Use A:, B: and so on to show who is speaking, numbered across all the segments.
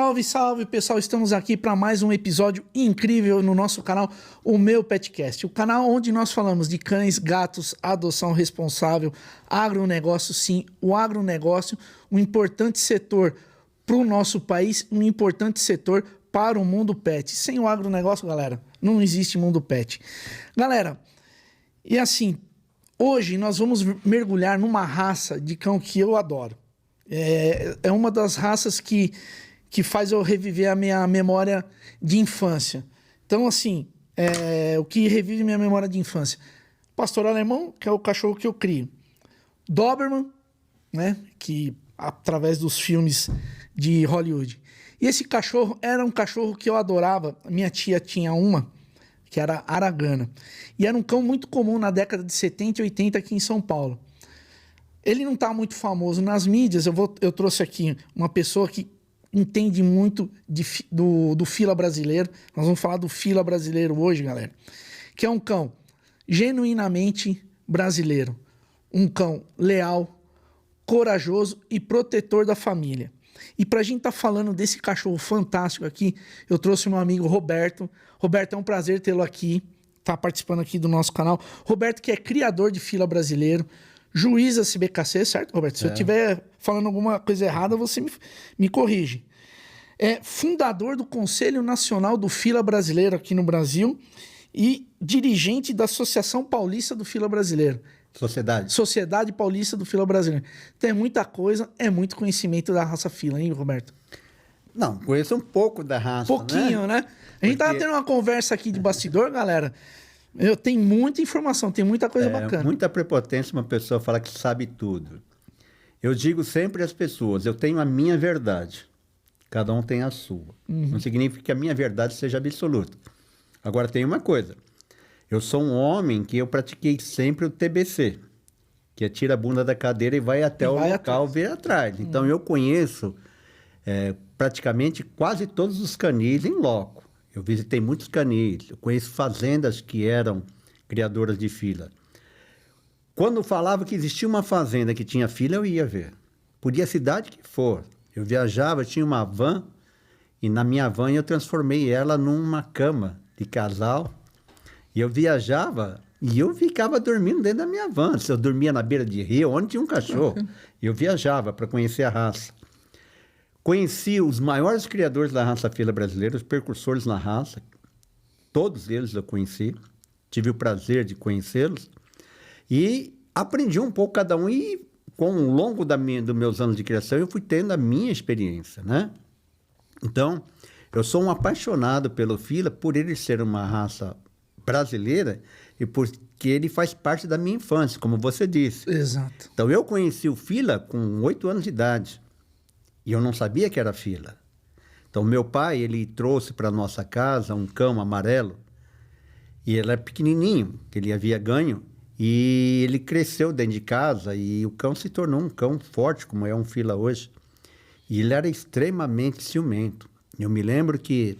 A: Salve, salve, pessoal! Estamos aqui para mais um episódio incrível no nosso canal, o Meu Petcast. O canal onde nós falamos de cães, gatos, adoção responsável, agronegócio, sim, o agronegócio, um importante setor para o nosso país, um importante setor para o mundo pet. Sem o agronegócio, galera, não existe mundo pet. Galera, e assim, hoje nós vamos mergulhar numa raça de cão que eu adoro. É uma das raças que faz eu reviver a minha memória de infância. Então, assim, o que revive minha memória de infância? Pastor alemão, que é o cachorro que eu crio. Doberman, né, que através dos filmes de Hollywood. E esse cachorro era um cachorro que eu adorava. Minha tia tinha uma, que era Aragana. E era um cão muito comum na década de 70 e 80 aqui em São Paulo. Ele não está muito famoso nas mídias. Eu trouxe aqui uma pessoa que entende muito do fila brasileiro. Nós vamos falar do fila brasileiro hoje, galera. Que é um cão genuinamente brasileiro. Um cão leal, corajoso e protetor da família. E para a gente estar falando desse cachorro fantástico aqui, eu trouxe meu amigo Roberto. Roberto, é um prazer tê-lo aqui. Está participando aqui do nosso canal. Roberto, que é criador de fila brasileiro. Juiz da CBKC, certo, Roberto? Se eu estiver falando alguma coisa errada, você me corrige. É fundador do Conselho Nacional do Fila Brasileiro aqui no Brasil e dirigente da Associação Paulista do Fila Brasileiro. Sociedade Paulista do Fila Brasileiro. Tem muita coisa, é muito conhecimento da raça fila, hein, Roberto?
B: Não, conheço um pouco da raça,
A: pouquinho, né? A gente tava tendo uma conversa aqui de bastidor, galera. Tem muita informação, tem muita coisa bacana.
B: Muita prepotência uma pessoa falar que sabe tudo. Eu digo sempre às pessoas, eu tenho a minha verdade. Cada um tem a sua. Não significa que a minha verdade seja absoluta. Agora tem uma coisa. Eu sou um homem que eu pratiquei sempre o TBC, que é tira a bunda da cadeira e vai até o local ver atrás. Então eu conheço praticamente quase todos os canis em loco. Eu visitei muitos canis, eu conheço fazendas que eram criadoras de fila. Quando falava que existia uma fazenda que tinha fila, eu ia ver. Podia a cidade que for. Eu viajava, tinha uma van, e na minha van eu transformei ela numa cama de casal. E eu viajava e eu ficava dormindo dentro da minha van. Se eu dormia na beira de rio, onde tinha um cachorro. Eu viajava para conhecer a raça. Conheci os maiores criadores da raça fila brasileira, os percursores na raça. Todos eles eu conheci. Tive o prazer de conhecê-los. E aprendi um pouco cada um. E com o longo dos meus anos de criação, eu fui tendo a minha experiência, né? Então, eu sou um apaixonado pelo fila, por ele ser uma raça brasileira e porque ele faz parte da minha infância, como você disse.
A: Exato.
B: Então, eu conheci o fila com 8 anos de idade. E eu não sabia que era fila. Então, meu pai, ele trouxe para nossa casa um cão amarelo. E ele era pequenininho, que ele havia ganho. E ele cresceu dentro de casa e o cão se tornou um cão forte, como é um fila hoje. E ele era extremamente ciumento. Eu me lembro que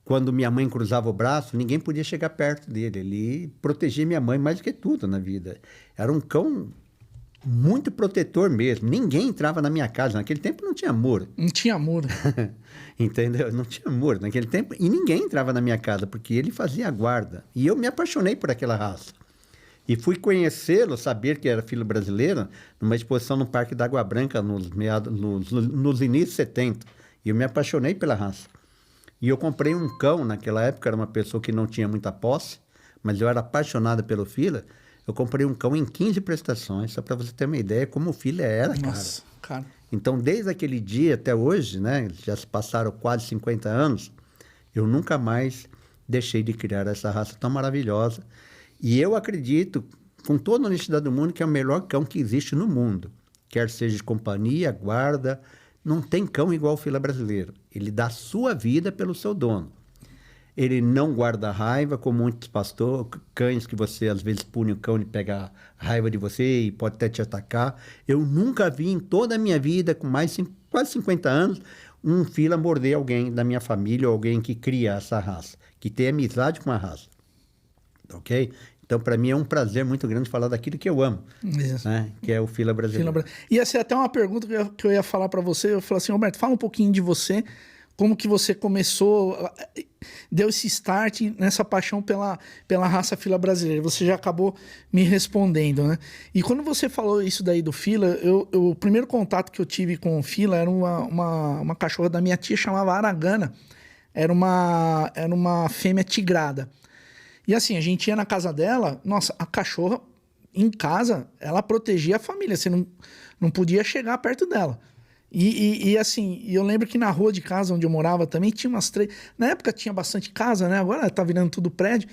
B: quando minha mãe cruzava o braço, ninguém podia chegar perto dele. Ele protegia minha mãe mais do que tudo na vida. Era um cão muito protetor mesmo. Ninguém entrava na minha casa. Naquele tempo não tinha muro.
A: Não tinha muro.
B: Entendeu? Não tinha muro naquele tempo. E ninguém entrava na minha casa, porque ele fazia a guarda. E eu me apaixonei por aquela raça. E fui conhecê-lo, saber que era fila brasileira, numa exposição no Parque da Água Branca, nos inícios de 70. E eu me apaixonei pela raça. E eu comprei um cão, naquela época, era uma pessoa que não tinha muita posse, mas eu era apaixonado pelo fila. Eu comprei um cão em 15 prestações, só para você ter uma ideia como o fila era, cara.
A: Nossa, cara.
B: Então, desde aquele dia até hoje, né, já se passaram quase 50 anos, eu nunca mais deixei de criar essa raça tão maravilhosa. E eu acredito, com toda a honestidade do mundo, que é o melhor cão que existe no mundo. Quer seja de companhia, guarda, não tem cão igual o fila brasileiro. Ele dá sua vida pelo seu dono. Ele não guarda raiva, como muitos cães que você às vezes pune o cão e pega raiva de você e pode até te atacar. Eu nunca vi em toda a minha vida, com quase 50 anos, um fila morder alguém da minha família ou alguém que cria essa raça, que tem amizade com a raça. Ok? Então, para mim, é um prazer muito grande falar daquilo que eu amo,
A: Isso.
B: né? Que é o Fila Brasileiro.
A: Ia ser até uma pergunta que eu ia falar para você. Eu falei assim, Roberto, fala um pouquinho de você, como que você começou, deu esse start nessa paixão pela raça fila brasileira. Você já acabou me respondendo, né? E quando você falou isso daí do fila, o primeiro contato que eu tive com o fila era uma cachorra da minha tia, chamava Aragana. Era uma fêmea tigrada. E assim, a gente ia na casa dela, nossa, a cachorra em casa, ela protegia a família, você não podia chegar perto dela. E assim, eu lembro que na rua de casa onde eu morava também tinha umas 3. Na época tinha bastante casa, né? Agora tá virando tudo prédio.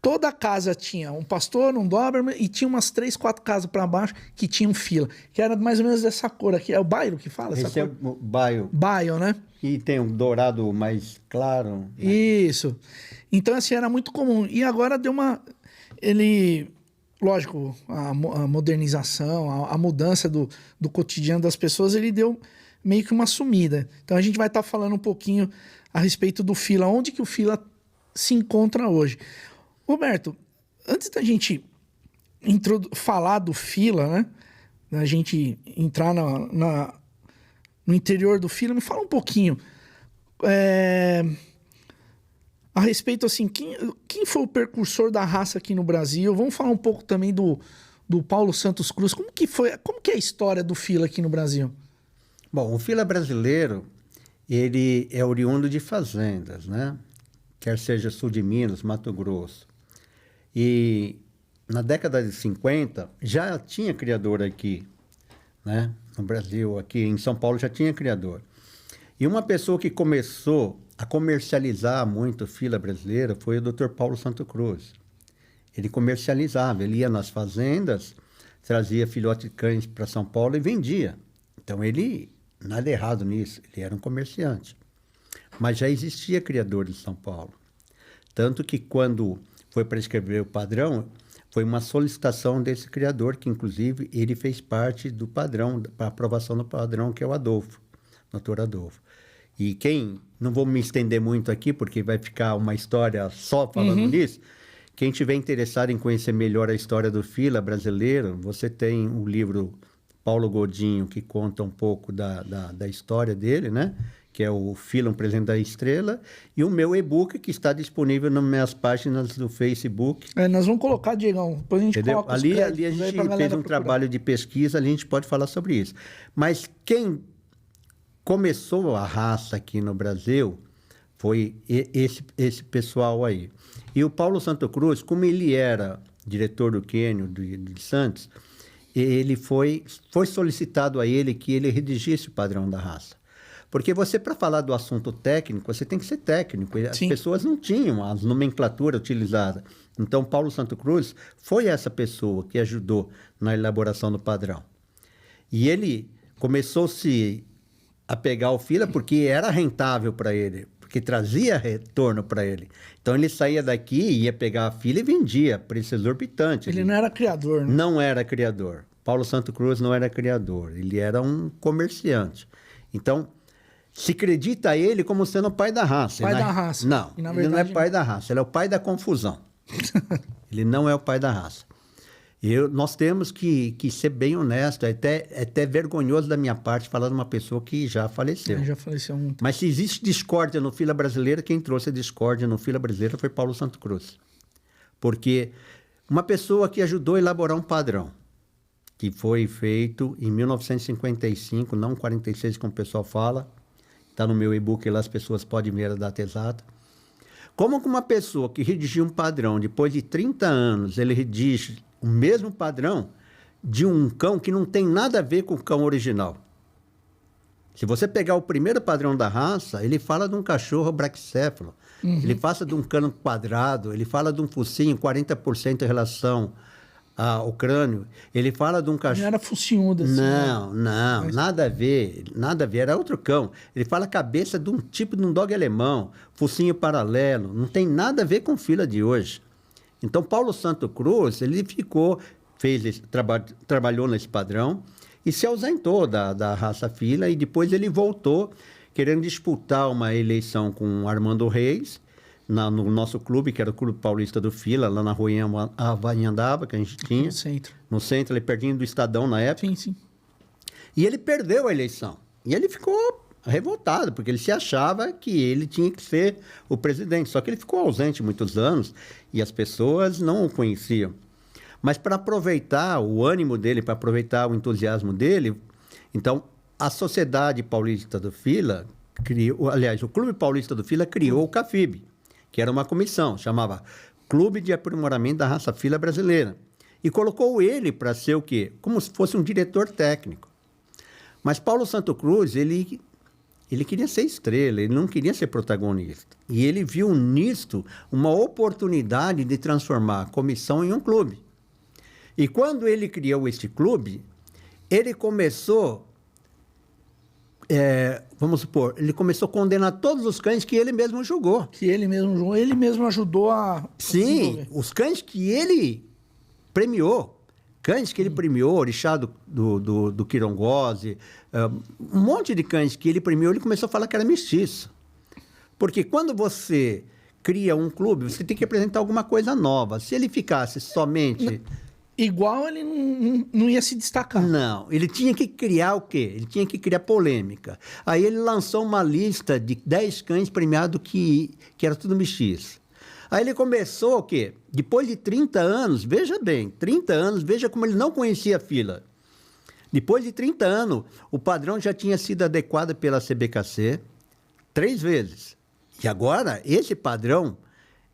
A: Toda casa tinha um pastor, um Doberman e tinha umas 3, 4 casas para baixo que tinham fila, que era mais ou menos dessa cor aqui. É o baio que fala?
B: Esse é o baio.
A: Baio, né?
B: E tem um dourado mais claro. Né?
A: Isso. Então, assim, era muito comum. E agora deu uma... Lógico, a modernização, a mudança do cotidiano das pessoas, ele deu meio que uma sumida. Então, a gente vai estar falando um pouquinho a respeito do fila, onde que o fila se encontra hoje. Roberto, antes da gente falar do fila, né? Da gente entrar no interior do fila, me fala um pouquinho a respeito, assim, quem foi o precursor da raça aqui no Brasil? Vamos falar um pouco também do Paulo Santos Cruz. Como que é a história do fila aqui no Brasil?
B: Bom, o fila brasileiro, ele é oriundo de fazendas, né? Quer seja sul de Minas, Mato Grosso. E na década de 50 já tinha criador aqui, né? No Brasil, aqui em São Paulo já tinha criador. E uma pessoa que começou a comercializar muito fila brasileira foi o Dr. Paulo Santos Cruz. Ele comercializava, ele ia nas fazendas, trazia filhote de cães para São Paulo e vendia. Então ele, nada errado nisso, ele era um comerciante. Mas já existia criador em São Paulo. Tanto que quando foi para escrever o padrão, foi uma solicitação desse criador, que inclusive ele fez parte do padrão, para aprovação do padrão, que é o Adolfo, Dr. Adolfo. E não vou me estender muito aqui, porque vai ficar uma história só falando nisso. Quem tiver interessado em conhecer melhor a história do fila brasileiro, você tem o livro Paulo Godinho, que conta um pouco da história dele, né? Que é o Fila, um Presente da Estrela, e o meu e-book, que está disponível nas minhas páginas do Facebook.
A: Nós vamos colocar, Diegão, depois a gente coloca
B: ali a gente fez um trabalho de pesquisa, ali a gente pode falar sobre isso. Mas quem começou a raça aqui no Brasil foi esse pessoal aí. E o Paulo Santos Cruz, como ele era diretor do Quênio de Santos, ele foi solicitado a ele que ele redigisse o padrão da raça. Porque você, para falar do assunto técnico, você tem que ser técnico. As pessoas não tinham a nomenclatura utilizada. Então, Paulo Santos Cruz foi essa pessoa que ajudou na elaboração do padrão. E ele começou-se a pegar o fila porque era rentável para ele, porque trazia retorno para ele. Então, ele saía daqui, ia pegar a fila e vendia, preço exorbitante.
A: Ele não era criador, né?
B: Não era criador. Paulo Santos Cruz não era criador, ele era um comerciante. Então, se acredita a ele como sendo o pai da raça.
A: Pai da raça.
B: Não, ele não é pai da raça, ele é o pai da confusão. Ele não é o pai da raça. Nós temos que ser bem honestos, é até vergonhoso da minha parte falar de uma pessoa que já faleceu.
A: Já faleceu muito.
B: Mas se existe discórdia no fila brasileira, quem trouxe a discórdia no fila brasileira foi Paulo Santos Cruz. Porque uma pessoa que ajudou a elaborar um padrão, que foi feito em 1955, não 46, como o pessoal fala, está no meu e-book lá, as pessoas podem ver a data exata. Como que uma pessoa que redigiu um padrão, depois de 30 anos, ele redige o mesmo padrão de um cão que não tem nada a ver com o cão original. Se você pegar o primeiro padrão da raça, ele fala de um cachorro braquicéfalo, ele fala de um cano quadrado, ele fala de um focinho 40% em relação ao crânio, ele fala de um cachorro...
A: Não era focinhudo assim.
B: Não, nada a ver, era outro cão. Ele fala a cabeça de um tipo de um dog alemão, focinho paralelo, não tem nada a ver com fila de hoje. Então, Paulo Santos Cruz, ele trabalhou nesse padrão e se ausentou da raça fila e depois ele voltou querendo disputar uma eleição com Armando Reis, no nosso clube, que era o Clube Paulista do Fila, lá na rua Avanhandava, que a gente tinha.
A: No centro.
B: No centro, ali pertinho do Estadão na época.
A: Sim, sim.
B: E ele perdeu a eleição. E ele ficou revoltado, porque ele se achava que ele tinha que ser o presidente. Só que ele ficou ausente muitos anos e as pessoas não o conheciam. Mas para aproveitar o ânimo dele, para aproveitar o entusiasmo dele, então a Sociedade Paulista do Fila criou, aliás, o Clube Paulista do Fila criou o CAFIB, que era uma comissão, chamava Clube de Aprimoramento da Raça Fila Brasileira. E colocou ele para ser o quê? Como se fosse um diretor técnico. Mas Paulo Santo Cruz, ele queria ser estrela, ele não queria ser protagonista. E ele viu nisto uma oportunidade de transformar a comissão em um clube. E quando ele criou este clube, ele começou, vamos supor, ele começou a condenar todos os cães que ele mesmo julgou.
A: Que ele mesmo ajudou a
B: Sim, os cães que ele premiou. Cães que ele premiou, orixá do Quirongose, um monte de cães que ele premiou, ele começou a falar que era mestiço. Porque quando você cria um clube, você tem que apresentar alguma coisa nova. Se ele ficasse somente...
A: Igual, ele não ia se destacar.
B: Não, ele tinha que criar o quê? Ele tinha que criar polêmica. Aí ele lançou uma lista de 10 cães premiados que era tudo mestiço. Aí ele começou o quê? Depois de 30 anos, veja bem, 30 anos, veja como ele não conhecia a fila. Depois de 30 anos, o padrão já tinha sido adequado pela CBKC 3 vezes. E agora, esse padrão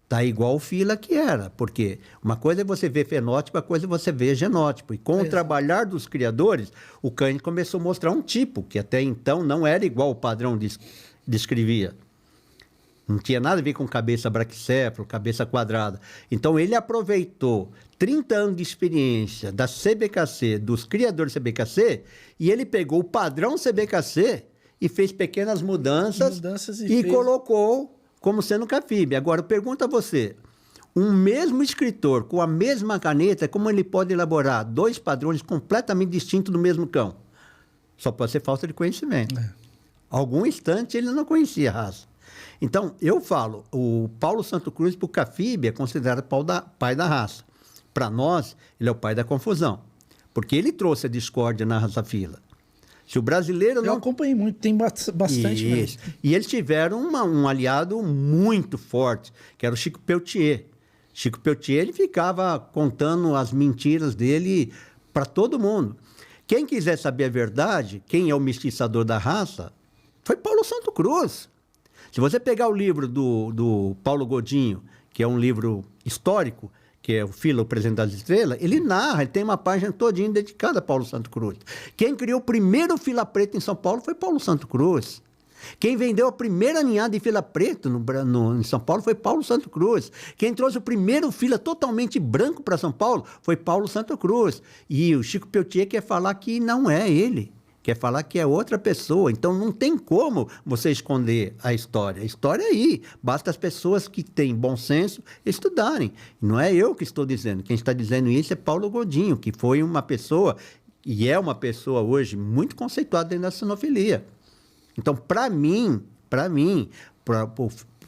B: está igual ao fila que era. Porque uma coisa é você ver fenótipo, a coisa é você ver genótipo. E com o trabalhar dos criadores, o cão começou a mostrar um tipo, que até então não era igual o padrão descrevia. Não tinha nada a ver com cabeça braquicéfalo, cabeça quadrada. Então, ele aproveitou 30 anos de experiência da CBKC, dos criadores CBKC, e ele pegou o padrão CBKC e fez pequenas mudanças e colocou como sendo CAFIB. Agora, eu pergunto a você, um mesmo escritor com a mesma caneta, como ele pode elaborar 2 padrões completamente distintos do mesmo cão? Só pode ser falta de conhecimento. Algum instante ele não conhecia a raça. Então, eu falo, o Paulo Santo Cruz, para o CAFIB, é considerado pai da raça. Para nós, ele é o pai da confusão. Porque ele trouxe a discórdia na raça fila. Se o brasileiro não...
A: Eu acompanhei muito, tem bastante mesmo.
B: E eles tiveram um aliado muito forte, que era o Chico Peltier. Chico Peltier, ele ficava contando as mentiras dele para todo mundo. Quem quiser saber a verdade, quem é o mestiçador da raça, foi Paulo Santo Cruz. Se você pegar o livro do Paulo Godinho, que é um livro histórico, que é o Fila, o Presidente das Estrelas, ele narra, ele tem uma página todinha dedicada a Paulo Santo Cruz. Quem criou o primeiro fila preto em São Paulo foi Paulo Santo Cruz. Quem vendeu a primeira ninhada de fila preto em São Paulo foi Paulo Santo Cruz. Quem trouxe o primeiro fila totalmente branco para São Paulo foi Paulo Santo Cruz. E o Chico Peltier quer falar que não é ele. Quer falar que é outra pessoa. Então, não tem como você esconder a história. A história é aí. Basta as pessoas que têm bom senso estudarem. Não é eu que estou dizendo. Quem está dizendo isso é Paulo Godinho, que foi uma pessoa, e é uma pessoa hoje muito conceituada dentro da sinofilia. Então, para mim,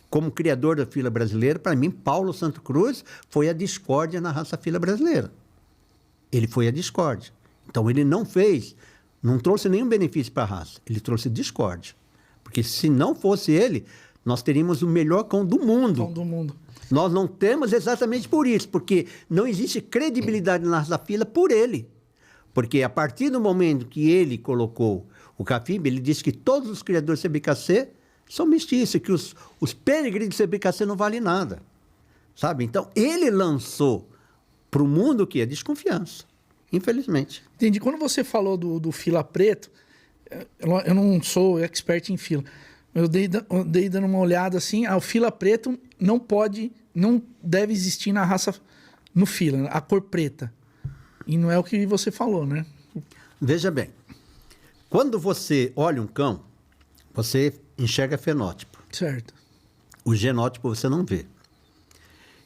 B: como criador da fila brasileira, para mim, Paulo Santo Cruz foi a discórdia na raça fila brasileira. Ele foi a discórdia. Então, ele não trouxe nenhum benefício para a raça, ele trouxe discórdia. Porque se não fosse ele, nós teríamos o melhor cão do mundo.
A: Cão do mundo.
B: Nós não temos exatamente por isso, porque não existe credibilidade na raça fila por ele. Porque a partir do momento que ele colocou o CAFIB, ele disse que todos os criadores de CBKC são mestiços, que os peregrinos de CBKC não valem nada. Sabe? Então, ele lançou para o mundo o que é desconfiança. Infelizmente.
A: Entendi. Quando você falou do fila preto, eu não sou expert em fila. Eu dei dando uma olhada assim, o fila preto não deve existir na raça, no fila, a cor preta. E não é o que você falou, né?
B: Veja bem, quando você olha um cão, você enxerga fenótipo.
A: Certo.
B: O genótipo você não vê.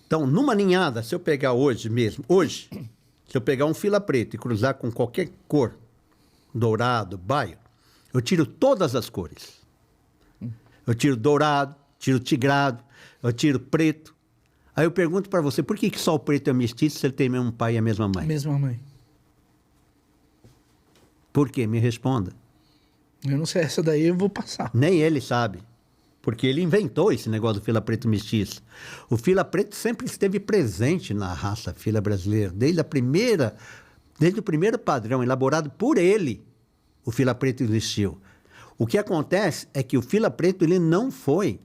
B: Então, numa ninhada, se eu pegar hoje, se eu pegar um fila preto e cruzar com qualquer cor, dourado, baio, eu tiro todas as cores. Eu tiro dourado, tiro tigrado, eu tiro preto. Aí eu pergunto para você, por que só o preto é mestiço se ele tem o mesmo pai e a mesma mãe?
A: Mesma mãe.
B: Por quê? Me responda.
A: Eu não sei, essa daí eu vou passar.
B: Nem ele sabe. Porque ele inventou esse negócio do fila preto mestiço. O fila preto sempre esteve presente na raça fila brasileira. Desde o primeiro padrão elaborado por ele, o fila preto existiu. O que acontece é que o fila preto ele não foi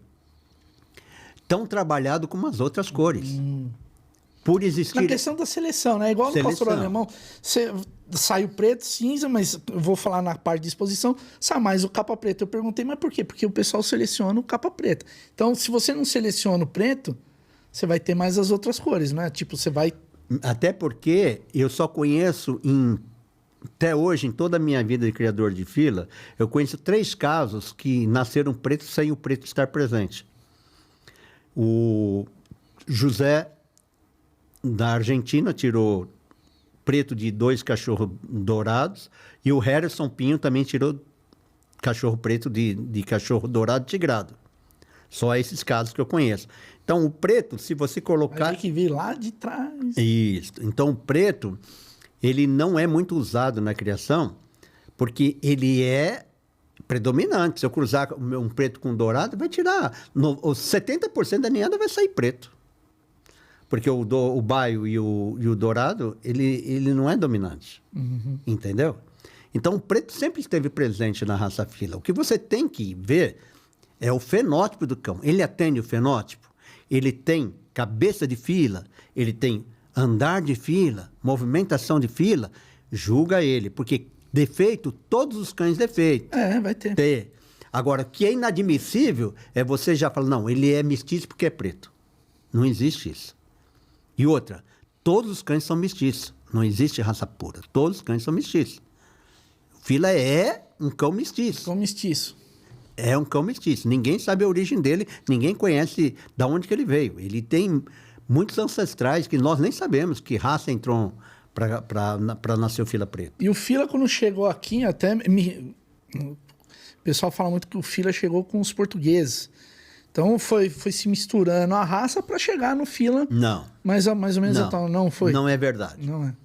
B: tão trabalhado como as outras cores. Por existir...
A: Na questão da seleção, né? Igual no pastor alemão, você sai o preto, cinza, mas eu vou falar na parte de exposição, sai mais o capa preta. Eu perguntei, mas por quê? Porque o pessoal seleciona o capa preta. Então, se você não seleciona o preto, você vai ter mais as outras cores, né? Tipo, você vai...
B: Até porque eu só conheço, até hoje, em toda a minha vida de criador de fila, eu conheço 3 casos que nasceram pretos sem o preto estar presente. O José, da Argentina, tirou preto de 2 cachorros dourados, e o Harrison Pinho também tirou cachorro preto de cachorro dourado tigrado. Só esses casos que eu conheço. Então, o preto, se você colocar...
A: Vai ter que vir lá de trás.
B: Isso. Então, o preto, ele não é muito usado na criação, porque ele é predominante. Se eu cruzar um preto com dourado, vai tirar... 70% da ninhada vai sair preto. Porque o baio e o dourado, ele não é dominante. Entendeu? Então, o preto sempre esteve presente na raça fila. O que você tem que ver é o fenótipo do cão. Ele atende o fenótipo. Ele tem cabeça de fila, ele tem andar de fila, movimentação de fila. Julga ele, porque defeito, todos os cães defeitos.
A: Vai ter.
B: Agora, o que é inadmissível é você já falar, não, ele é mestiço porque é preto. Não existe isso. E outra, todos os cães são mestiços. Não existe raça pura. Todos os cães são mestiços. Fila é um cão mestiço.
A: Cão mestiço.
B: É um cão mestiço. Ninguém sabe a origem dele, ninguém conhece de onde que ele veio. Ele tem muitos ancestrais que nós nem sabemos que raça entrou para nascer o fila preto.
A: E o fila, quando chegou aqui, o pessoal fala muito que o fila chegou com os portugueses. Então foi se misturando a raça para chegar no fila.
B: Não.
A: Mais ou menos
B: não,
A: então, não foi?
B: Não é verdade.
A: Não é.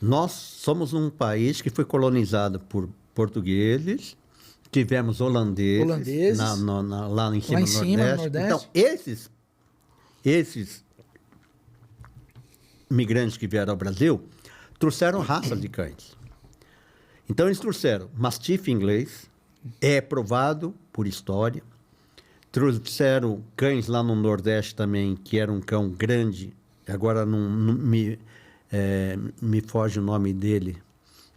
B: Nós somos um país que foi colonizado por portugueses, tivemos holandeses. Lá em cima, no Nordeste. Então, esses migrantes que vieram ao Brasil trouxeram raças de cães. Então, eles trouxeram mastiff inglês, é provado por história. Trouxeram cães lá no Nordeste também, que era um cão grande. Agora me foge o nome dele.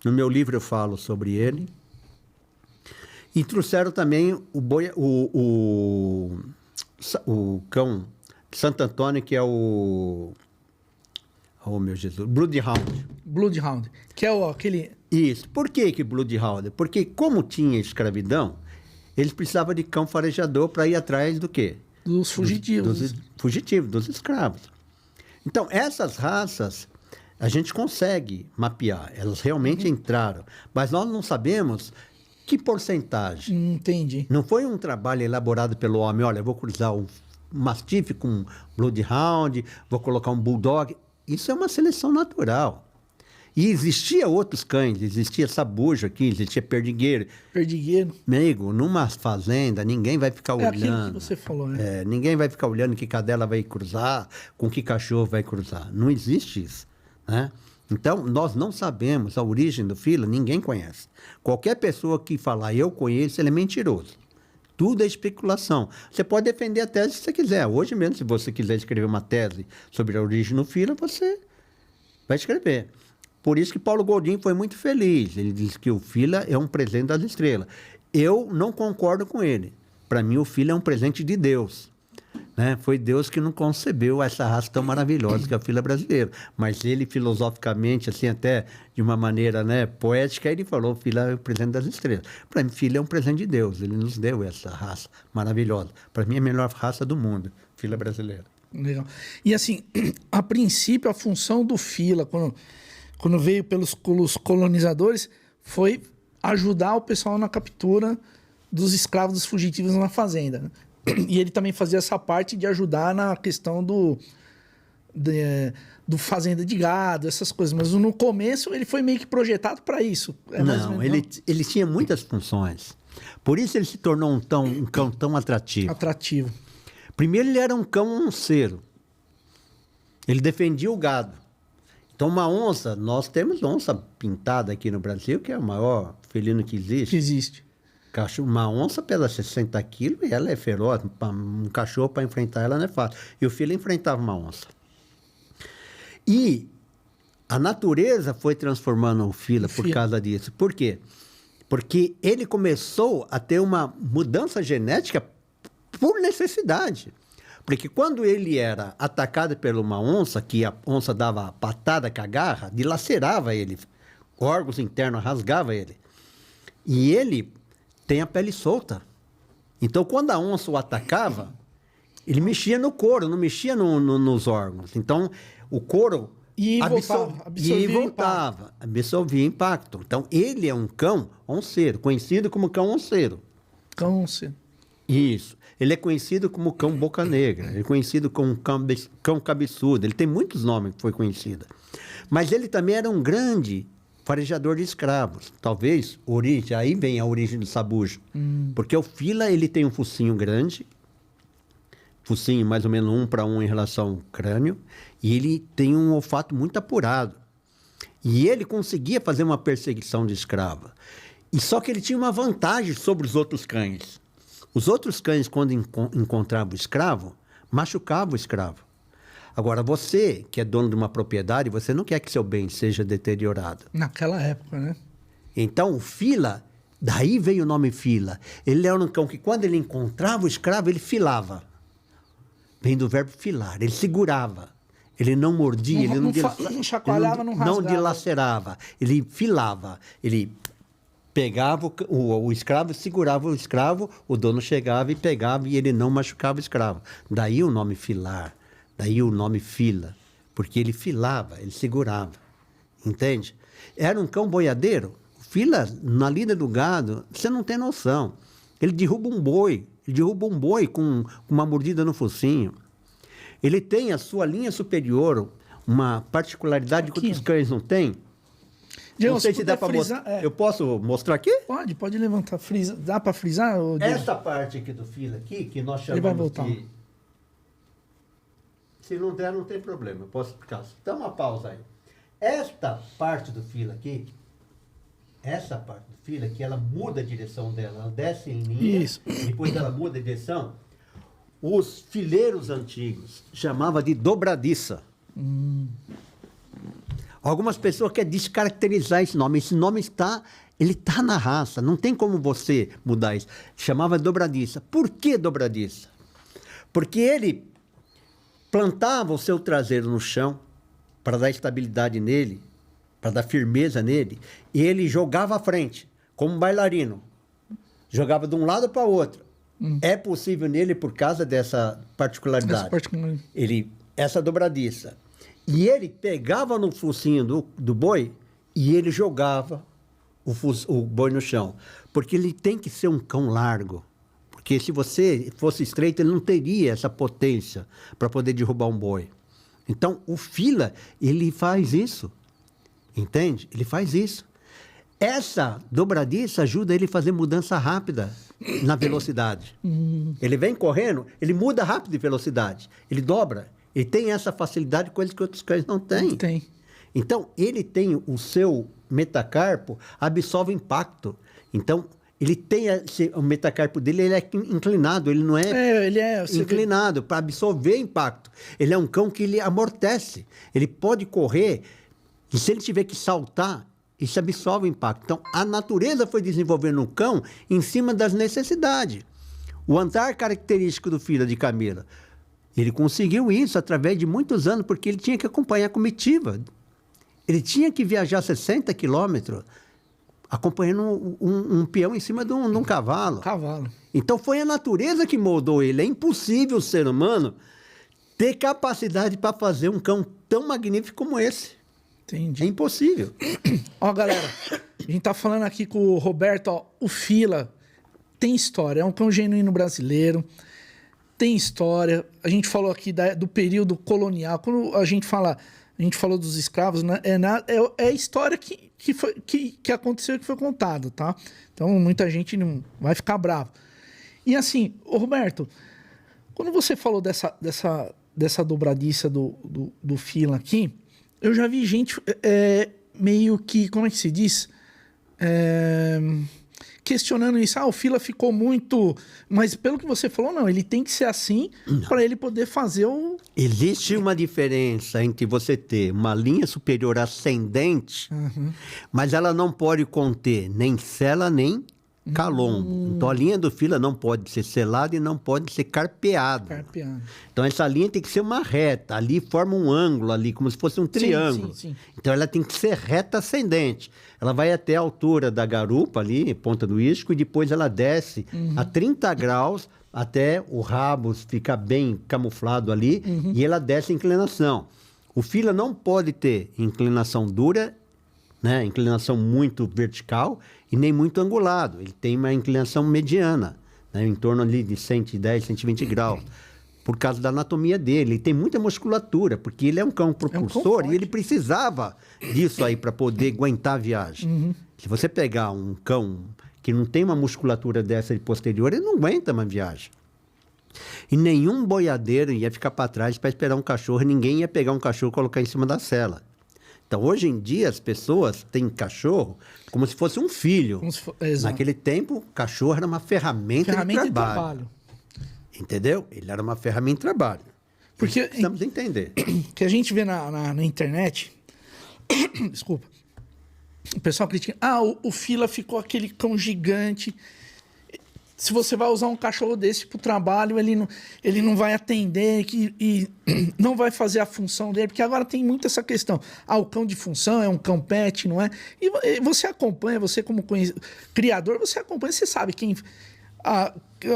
B: No meu livro eu falo sobre ele. E trouxeram também o cão de Santo Antônio, que é o... Oh, meu Jesus. Bloodhound.
A: Bloodhound, que é aquele...
B: Isso. Por que Bloodhound? Porque como tinha escravidão, eles precisavam de cão farejador para ir atrás do quê?
A: Dos fugitivos.
B: Dos fugitivos, dos escravos. Então, essas raças, a gente consegue mapear. Elas realmente entraram. Mas nós não sabemos que porcentagem.
A: Entendi.
B: Não foi um trabalho elaborado pelo homem. Olha, eu vou cruzar um mastiff com um bloodhound, vou colocar um bulldog. Isso é uma seleção natural. E existia outros cães, existia sabujo aqui, existia perdigueiro.
A: Perdigueiro.
B: Amigo, numa fazenda, ninguém vai ficar olhando.
A: Aquilo que você falou, né?
B: Ninguém vai ficar olhando que cadela vai cruzar, com que cachorro vai cruzar. Não existe isso, né? Então, nós não sabemos a origem do fila, ninguém conhece. Qualquer pessoa que falar eu conheço, ele é mentiroso. Tudo é especulação. Você pode defender a tese se você quiser. Hoje mesmo, se você quiser escrever uma tese sobre a origem do fila, você vai escrever. Por isso que Paulo Goldin foi muito feliz. Ele disse que o fila é um presente das estrelas. Eu não concordo com ele. Para mim, o fila é um presente de Deus. Né? Foi Deus que não concebeu essa raça tão maravilhosa que é a fila brasileira. Mas ele, filosoficamente, assim, até de uma maneira, né, poética, ele falou que fila é o presente das estrelas. Para mim, fila é um presente de Deus. Ele nos deu essa raça maravilhosa. Para mim, é a melhor raça do mundo, fila brasileira.
A: Legal. E assim, a princípio, a função do fila, quando veio pelos colonizadores, foi ajudar o pessoal na captura dos escravos, dos fugitivos na fazenda. Né? E ele também fazia essa parte de ajudar na questão do fazenda de gado, essas coisas. Mas no começo ele foi meio que projetado para isso.
B: Não, ele tinha muitas funções. Por isso ele se tornou um cão tão atrativo.
A: Atrativo.
B: Primeiro, ele era um cão onceiro. Ele defendia o gado. Então, uma onça, nós temos onça pintada aqui no Brasil, que é o maior felino que existe.
A: Que existe.
B: Uma onça pesa 60 quilos e ela é feroz. Um cachorro, para enfrentar ela, não é fácil. E o filho enfrentava uma onça. E a natureza foi transformando o Fila por causa disso. Por quê? Porque ele começou a ter uma mudança genética por necessidade. Porque quando ele era atacado por uma onça, que a onça dava patada com a garra, dilacerava ele, órgãos internos rasgava ele. E ele tem a pele solta. Então, quando a onça o atacava, ele mexia no couro, não mexia nos órgãos. Então, o couro absorvia impacto. Então, ele é um cão onceiro, conhecido como cão onceiro.
A: Cão onceiro.
B: Isso. Ele é conhecido como cão boca negra, ele é conhecido como cão cabeçudo, ele tem muitos nomes que foi conhecido. Mas ele também era um grande farejador de escravos. Talvez, aí vem a origem do sabujo. Porque o Fila, ele tem um focinho grande, focinho mais ou menos 1 para 1 em relação ao crânio, e ele tem um olfato muito apurado. E ele conseguia fazer uma perseguição de escrava. E só que ele tinha uma vantagem sobre os outros cães. Os outros cães, quando encontravam o escravo, machucavam o escravo. Agora, você, que é dono de uma propriedade, você não quer que seu bem seja deteriorado.
A: Naquela época, né?
B: Então, o Fila, daí veio o nome Fila. Ele era um cão que, quando ele encontrava o escravo, ele filava. Vem do verbo filar. Ele segurava. Ele não mordia, ele
A: não chacoalhava, não rasgava.
B: Não dilacerava. Ele filava. Ele pegava o escravo, segurava o escravo, o dono chegava e pegava e ele não machucava o escravo. Daí o nome filar, daí o nome Fila, porque ele filava, ele segurava, entende? Era um cão boiadeiro. O Fila, na lida do gado, você não tem noção. Ele derruba um boi com uma mordida no focinho. Ele tem a sua linha superior, uma particularidade que outros cães não têm.
A: Diego,
B: não sei se dá para mostrar. Eu posso mostrar aqui?
A: Pode levantar. Dá para frisar?
B: Essa parte aqui do Fila, aqui, que nós chamamos
A: Ele vai voltar.
B: de... Se não der, não tem problema. Eu posso explicar. Dá uma pausa aí. Esta parte do Fila aqui, ela muda a direção dela. Ela desce em linha,
A: Isso.
B: Depois ela muda a direção. Os fileiros antigos chamavam de dobradiça. Algumas pessoas querem descaracterizar esse nome. Esse nome está na raça. Não tem como você mudar isso. Chamava dobradiça. Por que dobradiça? Porque ele plantava o seu traseiro no chão para dar estabilidade nele, para dar firmeza nele, e ele jogava à frente, como um bailarino. Jogava de um lado para o outro. É possível nele por causa dessa particularidade. Essa dobradiça. E ele pegava no focinho do boi e ele jogava o boi no chão. Porque ele tem que ser um cão largo. Porque se você fosse estreito, ele não teria essa potência para poder derrubar um boi. Então, o Fila, ele faz isso. Entende? Ele faz isso. Essa dobradiça ajuda ele a fazer mudança rápida na velocidade. Ele vem correndo, ele muda rápido de velocidade. Ele dobra. Ele tem essa facilidade, coisa que outros cães não têm.
A: Não tem.
B: Então, ele tem o seu metacarpo, absorve impacto. Então, ele tem o metacarpo dele, ele é inclinado, ele não é, inclinado para absorver impacto. Ele é um cão que ele amortece. Ele pode correr e se ele tiver que saltar, isso absorve o impacto. Então, a natureza foi desenvolvendo um cão em cima das necessidades. O andar característico do Fila de Camila, ele conseguiu isso através de muitos anos, porque ele tinha que acompanhar a comitiva. Ele tinha que viajar 60 quilômetros acompanhando um peão em cima de um cavalo. Então, foi a natureza que moldou ele. É impossível o ser humano ter capacidade para fazer um cão tão magnífico como esse.
A: Entendi.
B: É impossível.
A: Ó, galera, a gente tá falando aqui com o Roberto, ó, o Fila tem história, é um cão genuíno brasileiro. tem história. A gente falou aqui do período colonial. Quando a gente falou dos escravos, né? É a história que aconteceu e que foi contada, tá? Então, muita gente não vai ficar bravo. E assim, ô Roberto, quando você falou dessa dobradiça do fila aqui, eu já vi gente meio que, como é que se diz? Questionando isso. O fila ficou muito... Mas pelo que você falou, não, ele tem que ser assim para ele poder fazer o...
B: Existe uma diferença entre você ter uma linha superior ascendente, mas ela não pode conter nem sela nem calombo. Então a linha do fila não pode ser selada e não pode ser carpeada. Então essa linha tem que ser uma reta. Ali forma um ângulo ali, como se fosse um triângulo.
A: Sim.
B: Então ela tem que ser reta ascendente. Ela vai até a altura da garupa ali, ponta do isco, e depois ela desce a 30 graus até o rabo ficar bem camuflado ali, e ela desce a inclinação. O fila não pode ter inclinação dura, né, inclinação muito vertical e nem muito angulado. Ele tem uma inclinação mediana, né, em torno ali de 110, 120 graus. Por causa da anatomia dele. Ele tem muita musculatura, porque ele é um cão propulsor e ele precisava disso aí para poder aguentar a viagem. Se você pegar um cão que não tem uma musculatura dessa de posterior, ele não aguenta uma viagem. E nenhum boiadeiro ia ficar para trás para esperar um cachorro, e ninguém ia pegar um cachorro e colocar em cima da sela. Então, hoje em dia, as pessoas têm cachorro como se fosse um filho. Naquele tempo, cachorro era uma ferramenta de trabalho. Entendeu? Ele era uma ferramenta de trabalho.
A: Porque
B: precisamos entender.
A: Que a gente vê na internet... Desculpa. O pessoal critica. O fila ficou aquele cão gigante. Se você vai usar um cachorro desse pro trabalho, ele não vai atender e não vai fazer a função dele. Porque agora tem muito essa questão. O cão de função é um cão pet, não é? E você acompanha, você como criador, você acompanha, você sabe quem...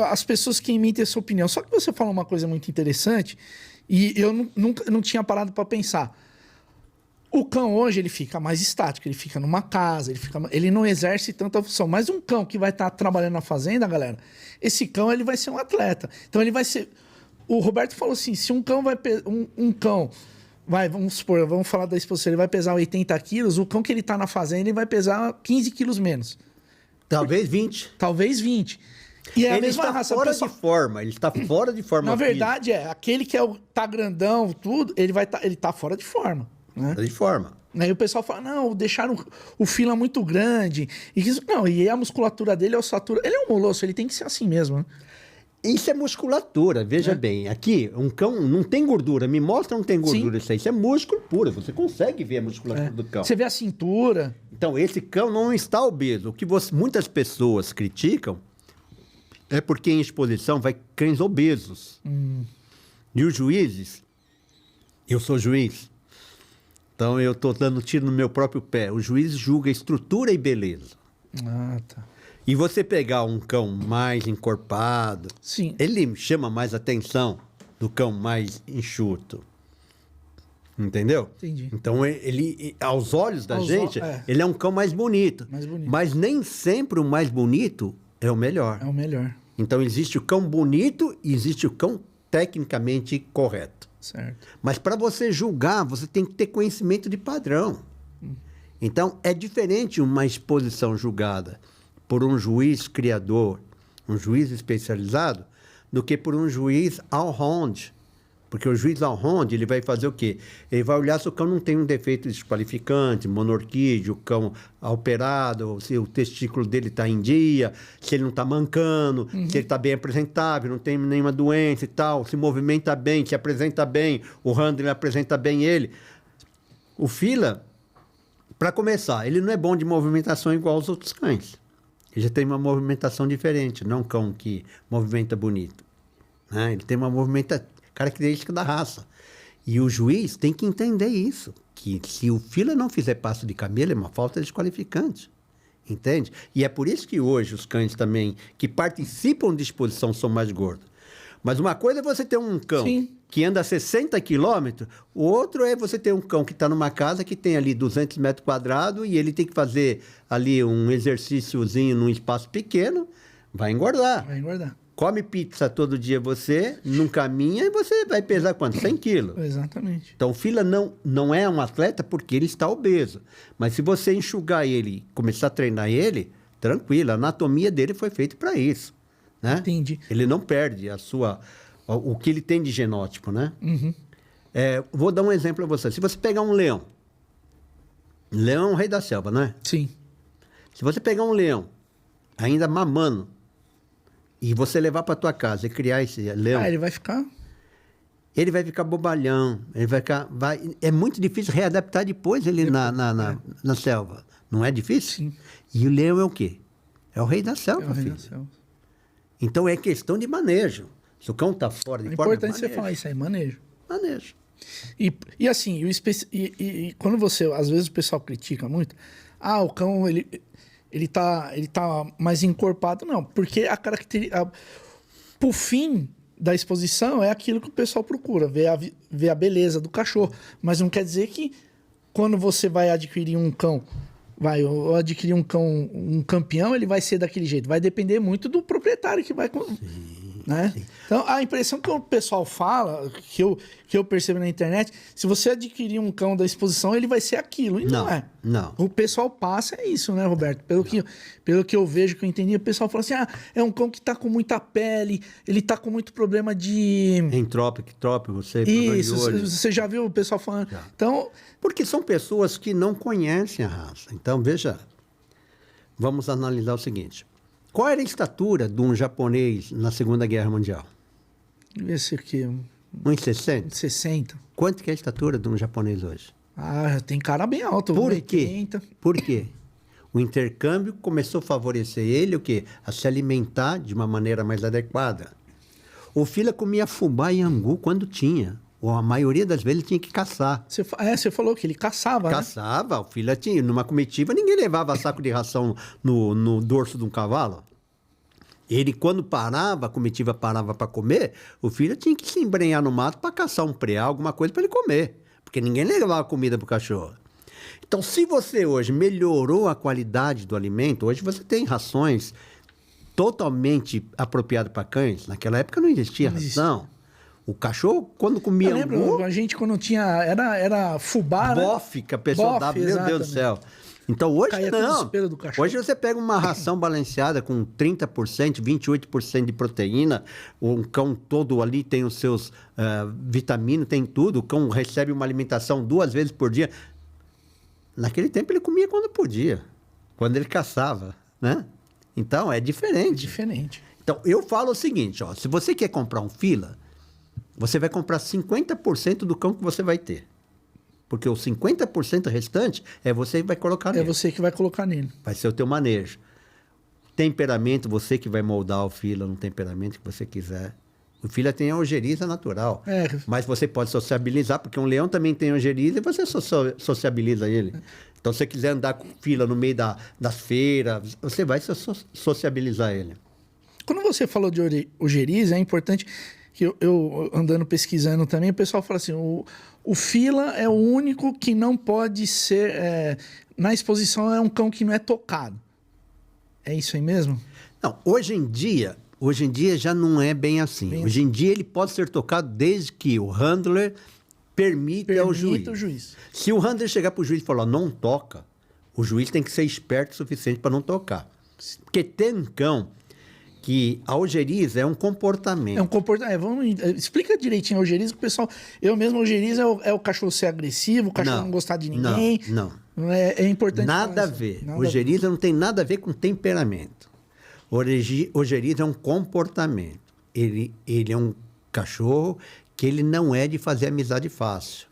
A: as pessoas que emitem essa opinião. Só que você fala uma coisa muito interessante e eu nunca não tinha parado para pensar. O cão hoje ele fica mais estático, ele fica numa casa, ele não exerce tanta função. Mas um cão que vai estar trabalhando na fazenda, galera, esse cão ele vai ser um atleta. Então ele vai ser... O Roberto falou assim, se um cão vai... Um cão... vamos supor, vamos falar da exposição, ele vai pesar 80 quilos, o cão que ele está na fazenda ele vai pesar 15 quilos menos.
B: Talvez 20.
A: Talvez 20. E é
B: ele está fora de forma, ele está fora de forma.
A: Na verdade, aquele que tá grandão, tudo, ele tá fora de forma. Né?
B: Fora de forma.
A: Aí o pessoal fala, não, deixaram o fila muito grande. E a musculatura dele, a ossatura... Ele é um molosso, ele tem que ser assim mesmo, né?
B: Isso é musculatura, veja bem. Aqui, um cão não tem gordura. Me mostra não tem gordura isso aí. Isso é músculo puro. Você consegue ver a musculatura do cão.
A: Você vê a cintura.
B: Então, esse cão não está obeso. O que muitas pessoas criticam é porque em exposição vai cães obesos. E os juízes... Eu sou juiz. Então, eu estou dando tiro no meu próprio pé. O juiz julga estrutura e beleza.
A: Tá.
B: E você pegar um cão mais encorpado,
A: sim,
B: ele chama mais atenção do cão mais enxuto. Entendeu?
A: Entendi.
B: Então, ele aos olhos da gente, ele é um cão mais bonito. Mas nem sempre o mais bonito é o melhor.
A: É o melhor.
B: Então, existe o cão bonito e existe o cão tecnicamente correto.
A: Certo.
B: Mas para você julgar, você tem que ter conhecimento de padrão. Então, é diferente uma exposição julgada por um juiz criador, um juiz especializado, do que por um juiz all-round. Porque o juiz all-round, ele vai fazer o quê? Ele vai olhar se o cão não tem um defeito desqualificante, monorquídeo, o cão operado, se o testículo dele está em dia, se ele não está mancando, se ele está bem apresentável, não tem nenhuma doença e tal, se movimenta bem, se apresenta bem, o handler apresenta bem ele. O fila, para começar, ele não é bom de movimentação igual aos outros cães. Ele já tem uma movimentação diferente, não é um cão que movimenta bonito. Né? Ele tem uma movimentação característica da raça. E o juiz tem que entender isso, que se o fila não fizer passo de camelo, é uma falta desqualificante. Entende? E é por isso que hoje os cães também que participam de exposição são mais gordos. Mas uma coisa é você ter um cão que anda a 60 quilômetros, o outro é você ter um cão que está numa casa que tem ali 200 metros quadrados e ele tem que fazer ali um exercíciozinho num espaço pequeno, vai engordar.
A: Vai engordar.
B: come pizza todo dia você, não caminha e você vai pesar quanto? 100 quilos.
A: Exatamente.
B: Então, o fila não é um atleta porque ele está obeso. Mas se você enxugar ele, começar a treinar ele, tranquilo, a anatomia dele foi feita para isso, né?
A: Entendi.
B: Ele não perde o que ele tem de genótipo, né? Vou dar um exemplo a você. Se você pegar um leão é o rei da selva, não é?
A: Sim.
B: Se você pegar um leão, ainda mamando, e você levar para tua casa e criar esse leão,
A: Ele vai ficar...
B: ele vai ficar bobalhão, é muito difícil readaptar depois ele na selva. Não é difícil?
A: Sim.
B: E o leão é o quê? É o rei da
A: É
B: selva,
A: o rei
B: filho.
A: da selva.
B: Então é questão de manejo. Se o cão está fora de
A: É
B: forma,
A: importante você
B: manejo.
A: falar isso aí, manejo.
B: Manejo.
A: E assim, quando você... Às vezes o pessoal critica muito. O cão, ele tá mais encorpado. Não, porque a característica... Pro fim da exposição é aquilo que o pessoal procura. Ver a beleza do cachorro. Mas não quer dizer que quando você vai adquirir um cão... ou adquirir um cão, um campeão, ele vai ser daquele jeito. Vai depender muito do proprietário que vai... Né? Então, a impressão que o pessoal fala, que eu percebo na internet, se você adquirir um cão da exposição, ele vai ser aquilo. E não é.
B: Não.
A: O pessoal passa isso, né, Roberto? Pelo que eu vejo, que eu entendi, o pessoal fala assim, é um cão que tá com muita pele, ele tá com muito problema de...
B: Entrópico, você...
A: Isso, você já viu o pessoal falando?
B: Já.
A: Então...
B: Porque são pessoas que não conhecem a raça. Então, veja, vamos analisar o seguinte. Qual era a estatura de um japonês na Segunda Guerra Mundial?
A: Esse aqui,
B: 1,60?
A: 60.
B: Quanto que é a estatura de um japonês hoje?
A: Tem cara bem alto.
B: Por
A: 1,80.
B: quê? Por quê? O intercâmbio começou a favorecer ele o quê? A se alimentar de uma maneira mais adequada. O fila comia fubá e angu quando tinha. Ou a maioria das vezes ele tinha que caçar.
A: Você falou que ele caçava, né?
B: Caçava, o fila tinha. Numa comitiva, ninguém levava saco de ração no dorso de um cavalo. Ele, quando parava, a comitiva parava para comer, o filho tinha que se embrenhar no mato para caçar um preá, alguma coisa para ele comer. Porque ninguém levava comida para o cachorro. Então, se você hoje melhorou a qualidade do alimento, hoje você tem rações totalmente apropriadas para cães. Naquela época não existia ração. O cachorro, quando comia
A: Eu lembro,
B: angu,
A: a gente quando tinha... Era fubá, né?
B: bofe que a pessoa dava, meu Deus do céu. Então, hoje
A: Caía tudo
B: não.
A: nos pelos do cachorro.
B: Hoje você pega uma ração balanceada com 30%, 28% de proteína, um cão todo ali tem os seus vitaminas, tem tudo, o cão recebe uma alimentação 2 vezes por dia. Naquele tempo ele comia quando podia, quando ele caçava, né? Então, é diferente.
A: Diferente.
B: Então, eu falo o seguinte, ó, se você quer comprar um fila, você vai comprar 50% do cão que você vai ter. Porque o 50% restante é você que vai colocar nele.
A: É você que vai colocar nele.
B: Vai ser o teu manejo. Temperamento, você que vai moldar o fila no temperamento que você quiser. O fila tem a ojeriza natural. Mas você pode sociabilizar, porque um leão também tem ojeriza e você sociabiliza ele. Então, se você quiser andar com fila no meio das feiras, você vai sociabilizar ele.
A: Quando você falou de ojeriza, é importante que eu andando pesquisando também, o pessoal fala assim, o fila é o único que não pode ser... na exposição é um cão que não é tocado. É isso aí mesmo?
B: Não, hoje em dia já não é bem assim. Hoje em dia ele pode ser tocado desde que o handler permita ao juiz.
A: O juiz.
B: Se o handler chegar para o juiz e falar, não toca, o juiz tem que ser esperto o suficiente para não tocar. Porque tem um cão que a ojeriza é um comportamento.
A: É um comportamento. Explica direitinho a ojeriza, que o pessoal... Eu mesmo, a ojeriza é o cachorro ser agressivo, o cachorro não gostar de ninguém.
B: Não.
A: É importante...
B: Nada a ver. Ojeriza não tem nada a ver com temperamento. Ojeriza é um comportamento. Ele é um cachorro que ele não é de fazer amizade fácil.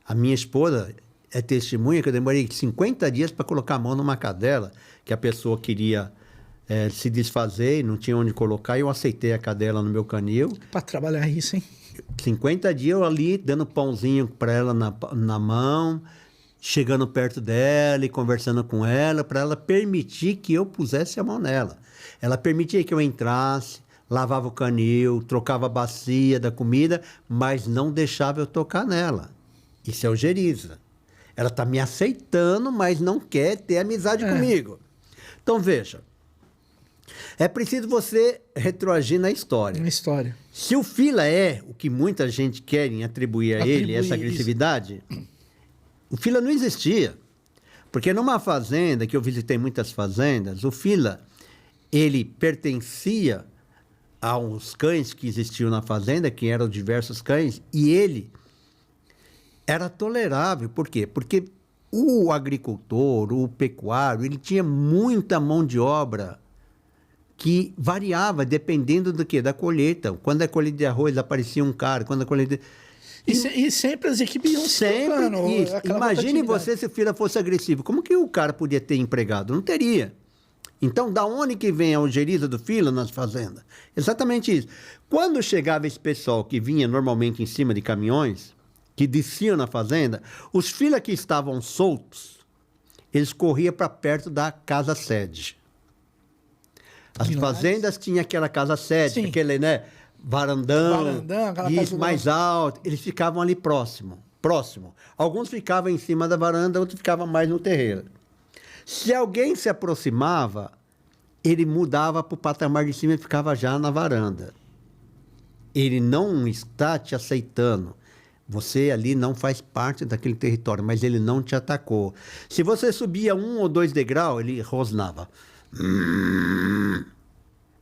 B: A minha esposa é testemunha que eu demorei 50 dias para colocar a mão numa cadela que a pessoa queria... se desfazer e não tinha onde colocar, eu aceitei a cadela no meu canil.
A: Para trabalhar isso, hein?
B: 50 dias eu ali, dando pãozinho para ela na mão, chegando perto dela e conversando com ela, para ela permitir que eu pusesse a mão nela. Ela permitia que eu entrasse, lavava o canil, trocava a bacia da comida, mas não deixava eu tocar nela. Isso é ojeriza. Ela está me aceitando, mas não quer ter amizade comigo. Então, veja. É preciso você retroagir na história.
A: Uma história.
B: Se o Fila é o que muita gente quer atribuir a ele, essa
A: Atribuir
B: agressividade, o Fila não existia. Porque numa fazenda, que eu visitei muitas fazendas, o Fila, ele pertencia a uns cães que existiam na fazenda, que eram diversos cães, e ele era tolerável. Por quê? Porque o agricultor, o pecuário, ele tinha muita mão de obra que variava dependendo do quê? Da colheita. Quando é colheita de arroz, aparecia um cara. Quando é colheita...
A: E sempre as equipes iam se
B: Sempre
A: trocando,
B: isso.
A: aquela
B: Imagine
A: rotatividade.
B: você se o Fila fosse agressivo. Como que o cara podia ter empregado? Não teria. Então, da onde que vem a ojeriza do Fila nas fazendas? Exatamente isso. Quando chegava esse pessoal que vinha normalmente em cima de caminhões, que desciam na fazenda, os Fila que estavam soltos, eles corriam para perto da casa-sede. As fazendas tinham aquela casa-sede,
A: Sim.
B: aquele, né, varandão,
A: aquela
B: isso,
A: casa
B: mais alto. Eles ficavam ali próximo. Alguns ficavam em cima da varanda, outros ficavam mais no terreiro. Se alguém se aproximava, ele mudava para o patamar de cima e ficava já na varanda. Ele não está te aceitando. Você ali não faz parte daquele território, mas ele não te atacou. Se você subia 1 ou 2 degraus, ele rosnava.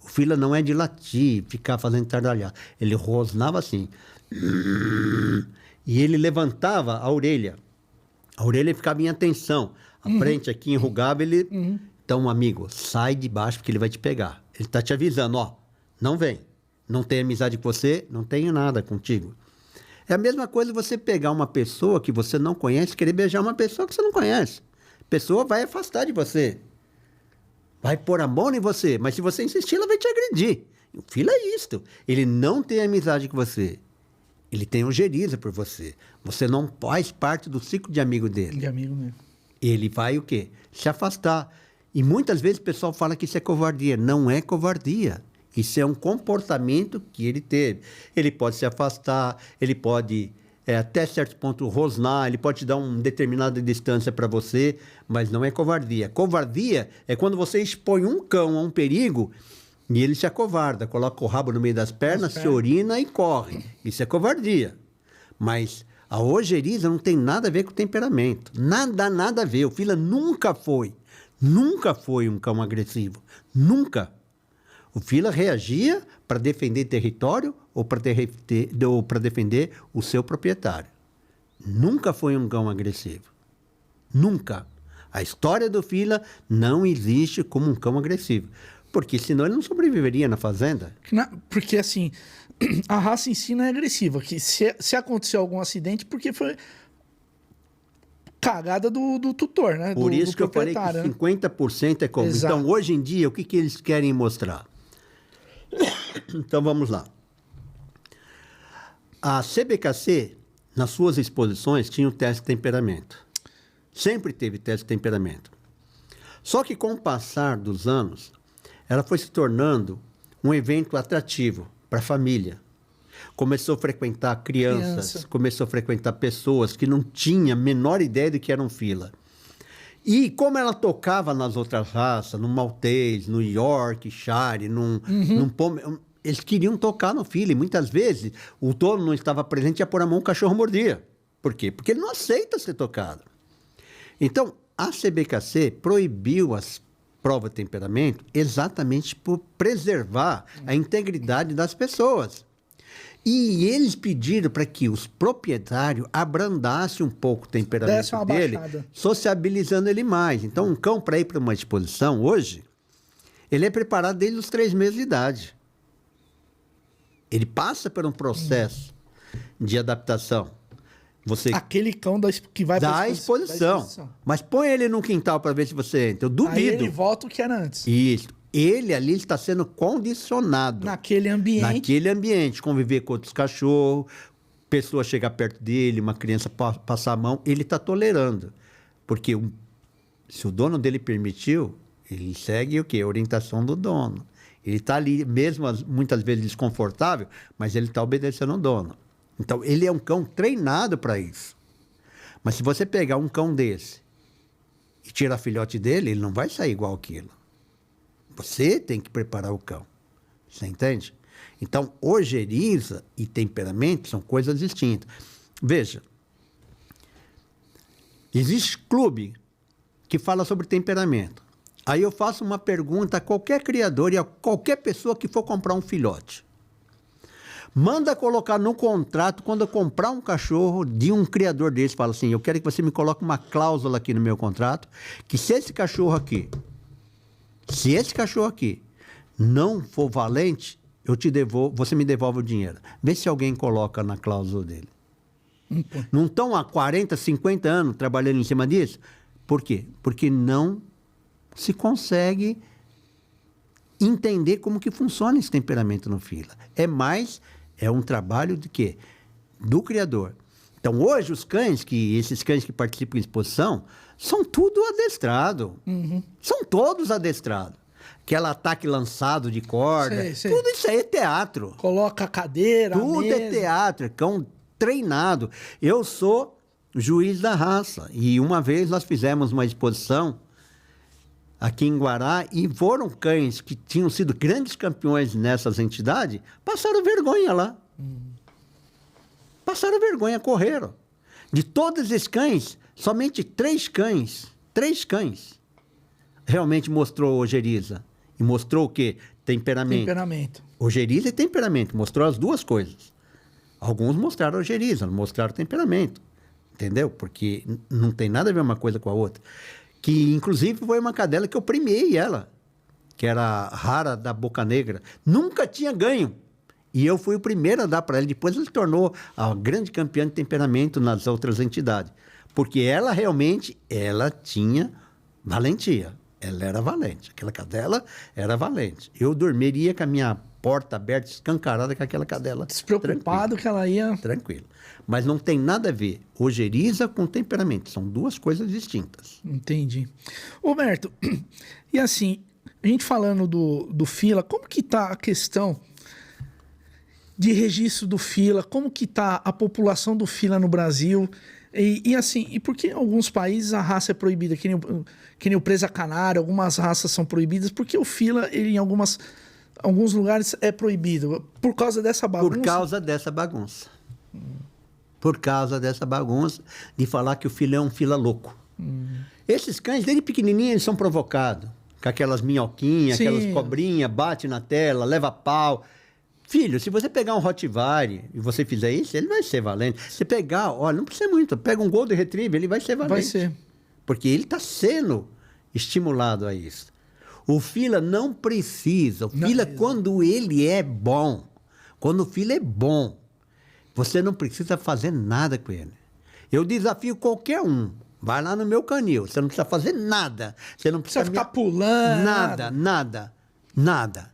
B: O Fila não é de latir, ficar fazendo tardalhar. Ele rosnava assim. E ele levantava a orelha. A orelha ficava em atenção. A frente aqui enrugava, ele... Então, amigo, sai de baixo porque ele vai te pegar. Ele está te avisando, ó, não vem. Não tenho amizade com você, não tenho nada contigo. É a mesma coisa você pegar uma pessoa que você não conhece, querer beijar uma pessoa que você não conhece. A pessoa vai afastar de você. Vai pôr a mão em você, mas se você insistir, ela vai te agredir. O Fila é isto. Ele não tem amizade com você. Ele tem ojeriza por você. Você não faz parte do ciclo de amigo dele.
A: De amigo mesmo.
B: Ele vai o quê? Se afastar. E muitas vezes o pessoal fala que isso é covardia. Não é covardia. Isso é um comportamento que ele teve. Ele pode se afastar, ele pode, até certo ponto, rosnar, ele pode te dar uma determinada distância para você, mas não é covardia. Covardia é quando você expõe um cão a um perigo e ele se acovarda, coloca o rabo no meio das pernas, se orina e corre. Isso é covardia. Mas a ojeriza não tem nada a ver com o temperamento. Nada a ver. O Fila nunca foi um cão agressivo. Nunca. O Fila reagia para defender território ou para defender o seu proprietário. Nunca foi um cão agressivo. Nunca. A história do Fila não existe como um cão agressivo. Porque senão ele não sobreviveria na fazenda.
A: Porque assim, a raça em si não é agressiva. Que se acontecer algum acidente, porque foi cagada do tutor, né?
B: Por isso
A: do
B: que eu falei que 50% é comum.
A: Exato.
B: Então, hoje em dia, o que eles querem mostrar? Então, vamos lá. A CBKC, nas suas exposições, tinha o teste de temperamento. Sempre teve teste de temperamento. Só que, com o passar dos anos, ela foi se tornando um evento atrativo para a família. Começou a frequentar crianças, começou a frequentar pessoas que não tinham a menor ideia do que era um Fila. E como ela tocava nas outras raças, no Maltês, no Yorkshire, num eles queriam tocar no Fila. E muitas vezes o dono não estava presente e ia pôr a mão, o cachorro mordia. Por quê? Porque ele não aceita ser tocado. Então, a CBKC proibiu as provas de temperamento exatamente por preservar a integridade das pessoas. E eles pediram para que os proprietários abrandassem um pouco o temperamento dele, sociabilizando ele mais. Então, um cão para ir para uma exposição hoje, ele é preparado desde os 3 meses de idade. Ele passa por um processo de adaptação.
A: Aquele cão que vai
B: para a exposição. Mas põe ele num quintal para ver se você entra. Eu duvido.
A: Aí ele volta o que era antes.
B: Isso. Ele ali está sendo condicionado.
A: Naquele ambiente.
B: Conviver com outros cachorros, pessoa chegar perto dele, uma criança passar a mão, ele está tolerando. Porque se o dono dele permitiu, ele segue o quê? A orientação do dono. Ele está ali, mesmo muitas vezes desconfortável, mas ele está obedecendo o dono. Então, ele é um cão treinado para isso. Mas se você pegar um cão desse e tirar filhote dele, ele não vai sair igual aquilo. Você tem que preparar o cão. Você entende? Então, ojeriza e temperamento são coisas distintas. Veja, existe clube que fala sobre temperamento. Aí eu faço uma pergunta a qualquer criador e a qualquer pessoa que for comprar um filhote. Manda colocar no contrato, quando eu comprar um cachorro de um criador desse, fala assim, eu quero que você me coloque uma cláusula aqui no meu contrato, que se esse cachorro aqui não for valente, eu te devolvo, você me devolve o dinheiro. Vê se alguém coloca na cláusula dele. Não estão há 40, 50 anos trabalhando em cima disso? Por quê? Porque não se consegue entender como que funciona esse temperamento no fila. É um trabalho de quê? Do criador. Então, hoje, esses cães que participam de exposição, são tudo adestrado. São todos adestrados. Aquele ataque lançado de corda,
A: Sei.
B: tudo isso aí é teatro.
A: Coloca a cadeira,
B: Tudo
A: a mesa.
B: é teatro, é cão treinado. Eu sou juiz da raça. E uma vez nós fizemos uma exposição aqui em Guará e foram cães que tinham sido grandes campeões nessas entidades, passaram vergonha lá. Passaram vergonha, correram. De todos esses cães, somente 3 cães realmente mostrou ojeriza. E mostrou o quê? Temperamento. Ojeriza e temperamento. Mostrou as duas coisas. Alguns mostraram ojeriza, não mostraram temperamento. Entendeu? Porque não tem nada a ver uma coisa com a outra. Que, inclusive, foi uma cadela que eu premiei ela. Que era a rara da Boca Negra. Nunca tinha ganho. E eu fui o primeiro a dar para ela. Depois ela se tornou a grande campeã de temperamento nas outras entidades. Porque ela realmente, ela tinha valentia. Ela era valente. Aquela cadela era valente. Eu dormiria com a minha porta aberta, escancarada com aquela cadela.
A: Despreocupado que ela ia...
B: Tranquilo. Mas não tem nada a ver ojeriza com temperamento. São duas coisas distintas.
A: Entendi. Roberto, e assim, a gente falando do fila, como que tá a questão de registro do fila? Como que tá a população do fila no Brasil? E assim, e por que em alguns países a raça é proibida? Que nem o presa canário, algumas raças são proibidas. Porque o fila, ele em alguns lugares é proibido? Por causa dessa bagunça?
B: Por causa dessa bagunça. Por causa dessa bagunça de falar que o fila é um fila louco. Esses cães, desde pequenininhos, eles são provocados. Com aquelas minhoquinhas,
A: Sim.
B: aquelas cobrinhas, bate na tela, leva pau. Filho, se você pegar um Rottweiler e você fizer isso, ele vai ser valente. Se pegar, olha, não precisa muito, pega um Golden Retriever, ele vai ser valente.
A: Vai ser.
B: Porque ele está sendo estimulado a isso. O fila não precisa. O fila, quando ele é bom, quando o fila é bom, você não precisa fazer nada com ele. Eu desafio qualquer um. Vai lá no meu canil. Você não precisa fazer nada. Você não precisa
A: ficar pulando.
B: Nada.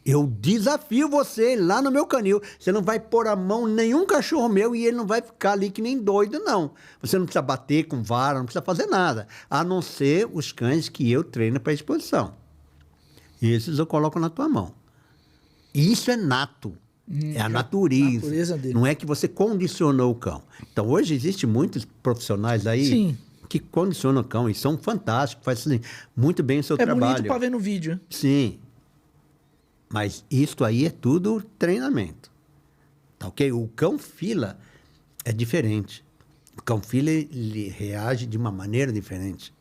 B: Eu desafio você lá no meu canil. Você não vai pôr a mão em nenhum cachorro meu e ele não vai ficar ali que nem doido, não. Você não precisa bater com vara, não precisa fazer nada. A não ser os cães que eu treino para exposição. Esses eu coloco na tua mão. Isso é nato. É a natureza
A: dele.
B: Não é que você condicionou o cão. Então, hoje existem muitos profissionais aí
A: Sim.
B: que condicionam o cão e são fantásticos, fazem muito bem o seu trabalho.
A: É bonito para ver no vídeo.
B: Sim. Mas isso aí é tudo treinamento. Tá ok? O cão fila é diferente. O cão fila, ele reage de uma maneira diferente.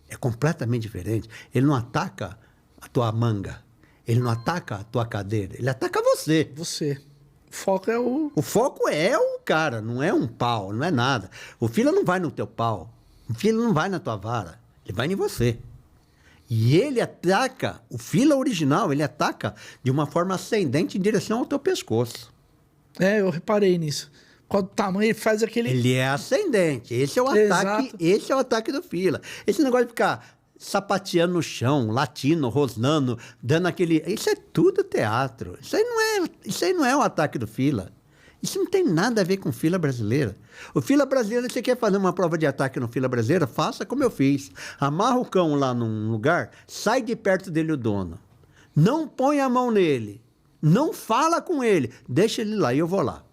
B: É completamente diferente. Ele não ataca a tua manga. Ele não ataca a tua cadeira. Ele ataca você.
A: Você. O foco é o...
B: O foco é o cara, não é um pau, não é nada. O fila não vai no teu pau. O fila não vai na tua vara. Ele vai em você. E ele ataca, o fila original, ele ataca de uma forma ascendente em direção ao teu pescoço.
A: Eu reparei nisso. Qual o tamanho, ele faz aquele...
B: Ele é ascendente. Esse é o ataque, esse é o ataque do fila. Esse negócio de ficar sapateando no chão, latindo, rosnando, dando aquele... Isso é tudo teatro. Isso aí não é o ataque do fila. Isso não tem nada a ver com fila brasileira. O fila brasileiro, você quer fazer uma prova de ataque no fila brasileira? Faça como eu fiz. Amarra o cão lá num lugar, sai de perto dele o dono. Não põe a mão nele. Não fala com ele. Deixa ele lá e eu vou lá.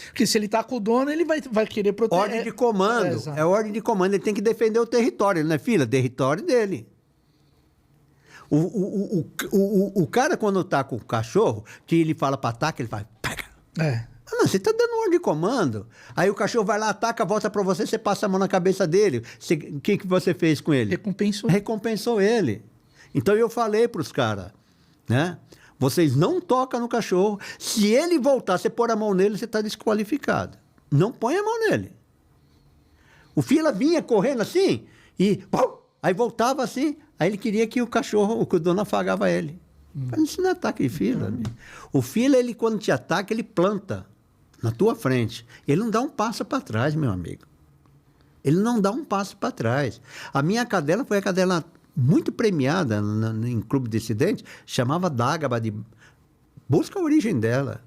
A: Porque se ele tá com o dono, ele vai querer proteger.
B: Ordem de comando. É ordem de comando. Ele tem que defender o território. Ele não é fila? Território dele. O cara, quando tá com o cachorro, que ele fala para ataque, ele fala... Pega.
A: É.
B: Ah, não, você tá dando ordem de comando. Aí o cachorro vai lá, ataca, volta para você, você passa a mão na cabeça dele. O que você fez com ele?
A: Recompensou.
B: Recompensou ele. Então eu falei para os caras, né? Vocês não tocam no cachorro. Se ele voltar, você pôr a mão nele, você está desqualificado. Não põe a mão nele. O Fila vinha correndo assim e... Aí voltava assim. Aí ele queria que o cachorro, que o dono afagava ele. Isso não é ataque de Fila. O Fila, ele, quando te ataca, ele planta na tua frente. Ele não dá um passo para trás, meu amigo. Ele não dá um passo para trás. A minha cadela foi a cadela muito premiada em clube dissidente, chamava Dágaba de... Busca a origem dela.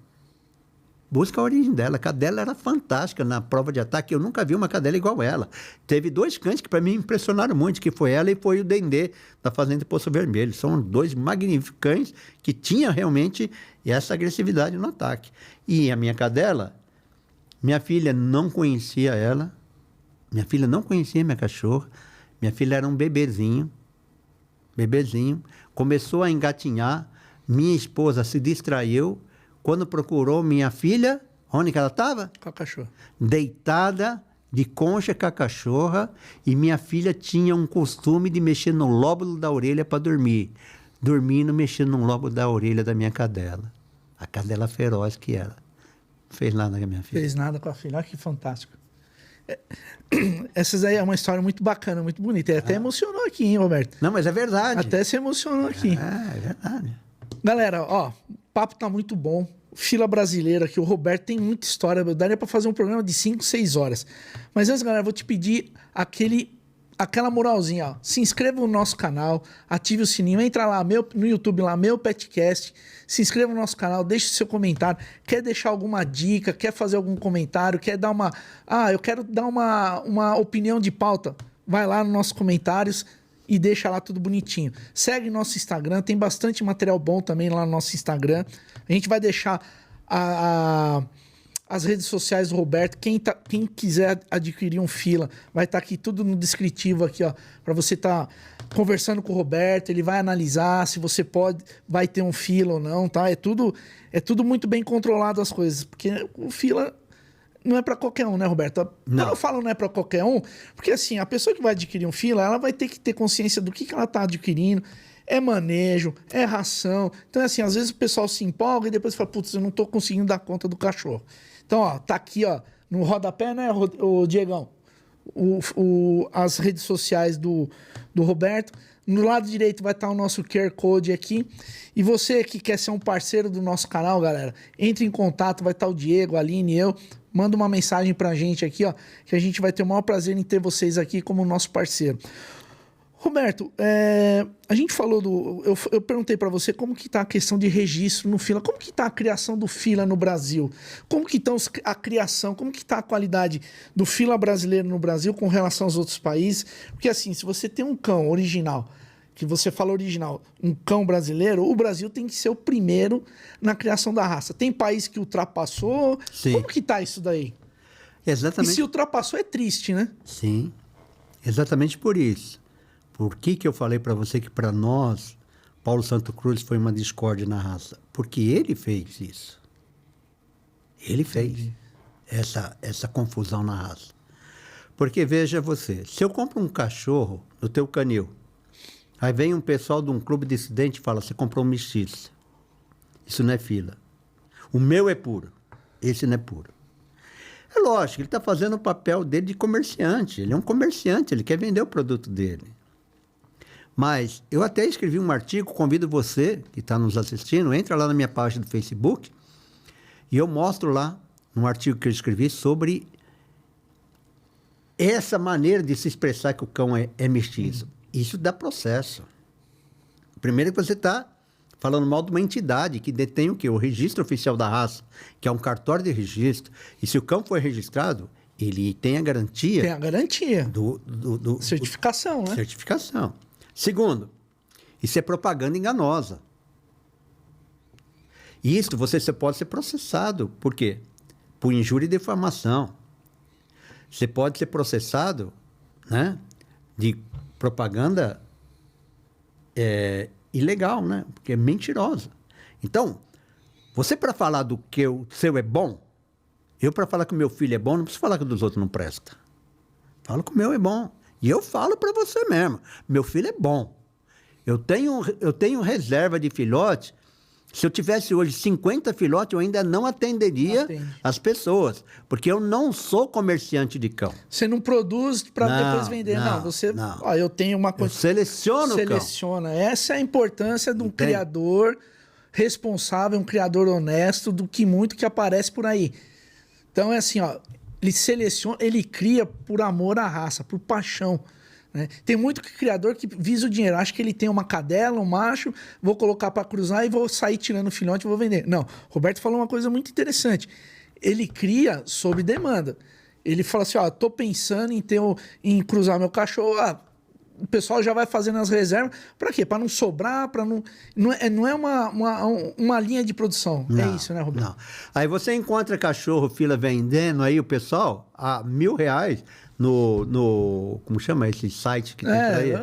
B: Busca a origem dela. A cadela era fantástica na prova de ataque. Eu nunca vi uma cadela igual ela. Teve 2 cães que para mim impressionaram muito, que foi ela e foi o Dendê da Fazenda Poço Vermelho. São 2 magníficos cães que tinham realmente essa agressividade no ataque. E a minha cadela, minha filha não conhecia ela. Minha filha não conhecia minha cachorra. Minha filha era um bebezinho. Começou a engatinhar. Minha esposa se distraiu. Quando procurou minha filha, onde que ela estava?
A: Com a cachorra.
B: Deitada de concha com a cachorra, e minha filha tinha um costume de mexer no lóbulo da orelha para dormir. Dormindo, mexendo no lóbulo da orelha da minha cadela. A cadela feroz que era. Não fez nada com a minha filha.
A: Fez nada com a filha. Olha que fantástico. Essa aí é uma história muito bacana, muito bonita. Ele até emocionou aqui, hein, Roberto?
B: Não, mas é verdade.
A: Até se emocionou aqui.
B: É verdade.
A: Galera, ó, o papo tá muito bom. Fila brasileira aqui, o Roberto tem muita história. Daria para fazer um programa de 5, 6 horas. Mas antes, galera, eu vou te pedir aquela moralzinha, ó. Se inscreva no nosso canal, ative o sininho, entra lá no YouTube, lá, meu Petcast. Se inscreva no nosso canal, deixe o seu comentário. Quer deixar alguma dica, quer fazer algum comentário, quer dar uma... Ah, eu quero dar uma opinião de pauta. Vai lá nos nossos comentários e deixa lá tudo bonitinho. Segue nosso Instagram, tem bastante material bom também lá no nosso Instagram. A gente vai deixar as redes sociais do Roberto. Quem quiser adquirir um Fila, vai estar aqui tudo no descritivo aqui, ó, para você estar conversando com o Roberto. Ele vai analisar se você vai ter um Fila ou não, tá? É tudo muito bem controlado as coisas, porque o Fila não é para qualquer um, né, Roberto?
B: Não.
A: Quando eu falo não é para qualquer um, porque assim, a pessoa que vai adquirir um Fila, ela vai ter que ter consciência do que ela tá adquirindo. É manejo, é ração. Então, assim, às vezes o pessoal se empolga e depois fala, putz, eu não tô conseguindo dar conta do cachorro. Então, ó, tá aqui, ó, no rodapé, né, o Diegão? As redes sociais do Roberto. No lado direito vai estar o nosso QR Code aqui. E você que quer ser um parceiro do nosso canal, galera, entre em contato, vai estar o Diego, a Aline e eu. Manda uma mensagem pra gente aqui, ó, que a gente vai ter o maior prazer em ter vocês aqui como nosso parceiro. Roberto, a gente falou eu perguntei para você como que tá a questão de registro no Fila, como que tá a criação do Fila no Brasil, como que tá a criação, como que tá a qualidade do Fila brasileiro no Brasil com relação aos outros países, porque assim, se você tem um cão original, que você fala original, um cão brasileiro, o Brasil tem que ser o primeiro na criação da raça. Tem país que ultrapassou,
B: Sim.
A: Como que tá isso daí?
B: Exatamente.
A: E se ultrapassou é triste, né?
B: Sim, exatamente por isso. Por que eu falei para você que para nós, Paulo Santo Cruz foi uma discórdia na raça? Porque ele fez isso. Ele fez essa confusão na raça. Porque veja você, se eu compro um cachorro no teu canil, aí vem um pessoal de um clube dissidente e fala, você comprou um mestiço. Isso não é Fila. O meu é puro, esse não é puro. É lógico, ele está fazendo o papel dele de comerciante. Ele é um comerciante, ele quer vender o produto dele. Mas eu até escrevi um artigo, convido você que está nos assistindo, entra lá na minha página do Facebook e eu mostro lá, um artigo que eu escrevi sobre essa maneira de se expressar que o cão é mestiço. Isso dá processo. Primeiro que você está falando mal de uma entidade que detém o quê? O registro oficial da raça, que é um cartório de registro. E se o cão foi registrado, ele tem a garantia...
A: Tem a garantia.
B: Do
A: certificação, né?
B: Certificação. Segundo, isso é propaganda enganosa. Isso você pode ser processado. Por quê? Por injúria e difamação. Você pode ser processado, né, de propaganda ilegal, né? Porque é mentirosa. Então, você para falar do que o seu é bom, eu para falar que o meu filho é bom, não preciso falar que o dos outros não presta. Falo que o meu é bom. E eu falo para você mesmo, meu filho é bom. Eu tenho reserva de filhote. Se eu tivesse hoje 50 filhotes, eu ainda não atenderia as pessoas. Porque eu não sou comerciante de cão.
A: Você não produz para depois vender. Não, você...
B: Não.
A: Ó, eu tenho uma coisa...
B: Eu seleciono o cão.
A: Seleciona. Essa é a importância de um criador responsável, um criador honesto, do que muito que aparece por aí. Então é assim, ó, ele seleciona, ele cria por amor à raça, por paixão. Né? Tem muito criador que visa o dinheiro. Acha que ele tem uma cadela, um macho, vou colocar para cruzar e vou sair tirando filhote e vou vender. Não, Roberto falou uma coisa muito interessante. Ele cria sob demanda. Ele fala assim, ó, tô pensando em cruzar meu cachorro. O pessoal já vai fazendo as reservas. Para quê? Para não sobrar, para não... Não é uma linha de produção.
B: Não,
A: é isso, né, Roberto?
B: Não. Aí você encontra cachorro, fila vendendo, aí o pessoal, a R$1.000 no... Como chama esse site que tem por aí?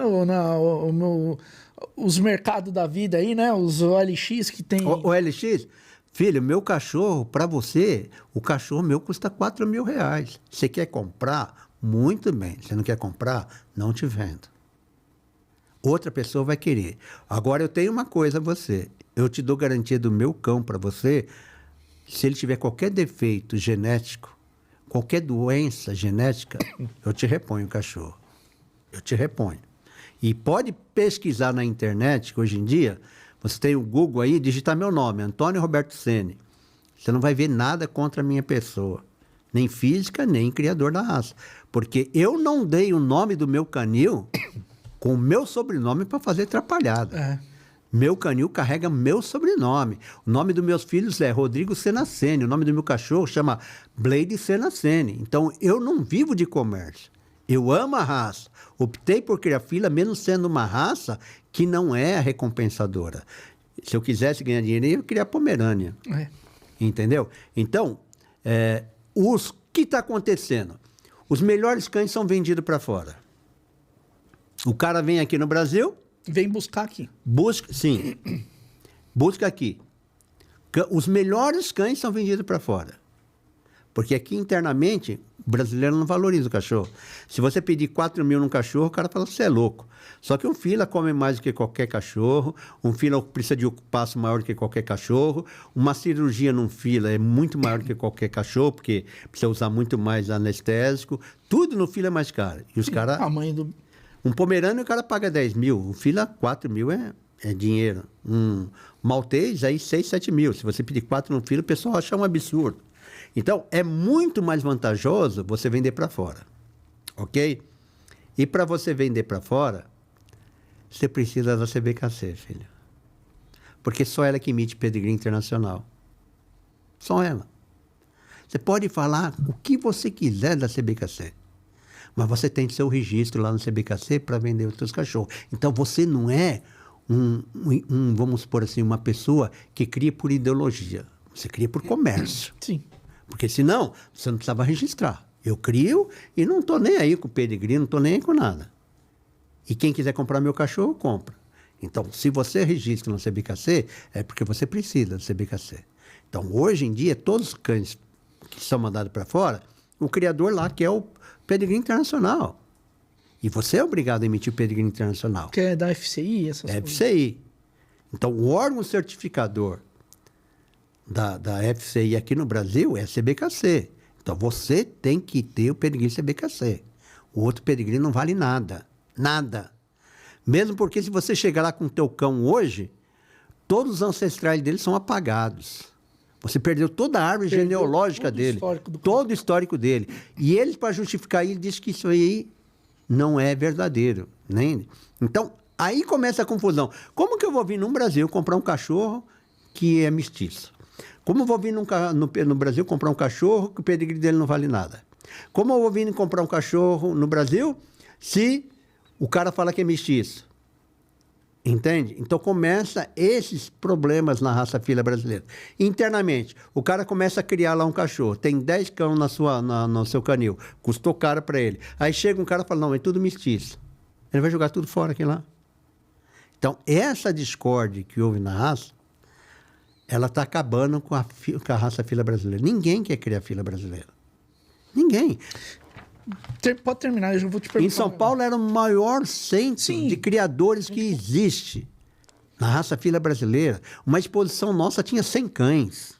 A: Os mercados da vida aí, né? Os OLX que tem...
B: O LX? Filho, meu cachorro, para você, o cachorro meu custa R$4.000. Você quer comprar? Muito bem. Você não quer comprar? Não te vendo. Outra pessoa vai querer. Agora, eu tenho uma coisa a você. Eu te dou garantia do meu cão para você. Se ele tiver qualquer defeito genético, qualquer doença genética, eu te reponho o cachorro. Eu te reponho. E pode pesquisar na internet, que hoje em dia, você tem o Google aí, digitar meu nome, Antônio Roberto Ceni. Você não vai ver nada contra a minha pessoa. Nem física, nem criador da raça. Porque eu não dei o nome do meu canil com o meu sobrenome para fazer atrapalhada.
A: É.
B: Meu canil carrega meu sobrenome. O nome dos meus filhos é Rodrigo Senacene. O nome do meu cachorro chama Blade Senacene. Então, eu não vivo de comércio. Eu amo a raça. Optei por criar fila, mesmo sendo uma raça que não é recompensadora. Se eu quisesse ganhar dinheiro, eu ia criar Pomerânia.
A: É.
B: Entendeu? Então, o que está acontecendo? Os melhores cães são vendidos para fora. O cara vem aqui no Brasil...
A: Vem buscar aqui.
B: Sim. Busca aqui. Os melhores cães são vendidos para fora. Porque aqui internamente, o brasileiro não valoriza o cachorro. Se você pedir 4 mil num cachorro, o cara fala que você é louco. Só que um fila come mais do que qualquer cachorro, um fila precisa de espaço maior do que qualquer cachorro, uma cirurgia num fila é muito maior do que qualquer cachorro, porque precisa usar muito mais anestésico. Tudo no fila é mais caro. E os caras...
A: Tamanho do...
B: Um pomerânia o cara paga 10 mil, um fila 4 mil é dinheiro. Um maltês aí 6, 7 mil. Se você pedir 4 no fila, o pessoal acha um absurdo. Então, é muito mais vantajoso você vender para fora, ok? E para você vender para fora, você precisa da CBKC, filho. Porque só ela que emite pedigree internacional. Só ela. Você pode falar o que você quiser da CBKC. Mas você tem seu registro lá no CBKC para vender os seus cachorros. Então, você não é vamos supor assim, uma pessoa que cria por ideologia. Você cria por comércio.
A: Sim.
B: Porque senão, você não precisava registrar. Eu crio e não estou nem aí com o pedigree, não estou nem aí com nada. E quem quiser comprar meu cachorro, compra. Então, se você registra no CBKC, é porque você precisa do CBKC. Então, hoje em dia, todos os cães que são mandados para fora, o criador lá quer o pedigree internacional. E você é obrigado a emitir o pedigree internacional.
A: Que é da FCI, essas coisas?
B: FCI. Então, o órgão certificador da FCI aqui no Brasil é a CBKC. Então, você tem que ter o pedigree CBKC. O outro pedigree não vale nada. Nada. Mesmo porque se você chegar lá com o teu cão hoje, todos os ancestrais dele são apagados. Você perdeu toda a árvore genealógica dele. Todo o histórico dele. E ele, para justificar, ele diz que isso aí não é verdadeiro. Né? Então, aí começa a confusão. Como que eu vou vir no Brasil comprar um cachorro que é mestiço? Como eu vou vir no Brasil comprar um cachorro que o pedigree dele não vale nada? Como eu vou vir comprar um cachorro no Brasil se o cara fala que é mestiço? Entende? Então, começa esses problemas na raça fila brasileira. Internamente, o cara começa a criar lá um cachorro. Tem 10 cão no seu canil. Custou caro para ele. Aí chega um cara e fala, não, é tudo mestiço. Ele vai jogar tudo fora aqui lá. Então, essa discórdia que houve na raça, ela está acabando com a raça fila brasileira. Ninguém quer criar fila brasileira. Ninguém.
A: Pode terminar, eu já vou te perguntar.
B: Em São Paulo era o maior centro
A: Sim.
B: de criadores que existe na raça fila brasileira. Uma exposição nossa tinha 100 cães.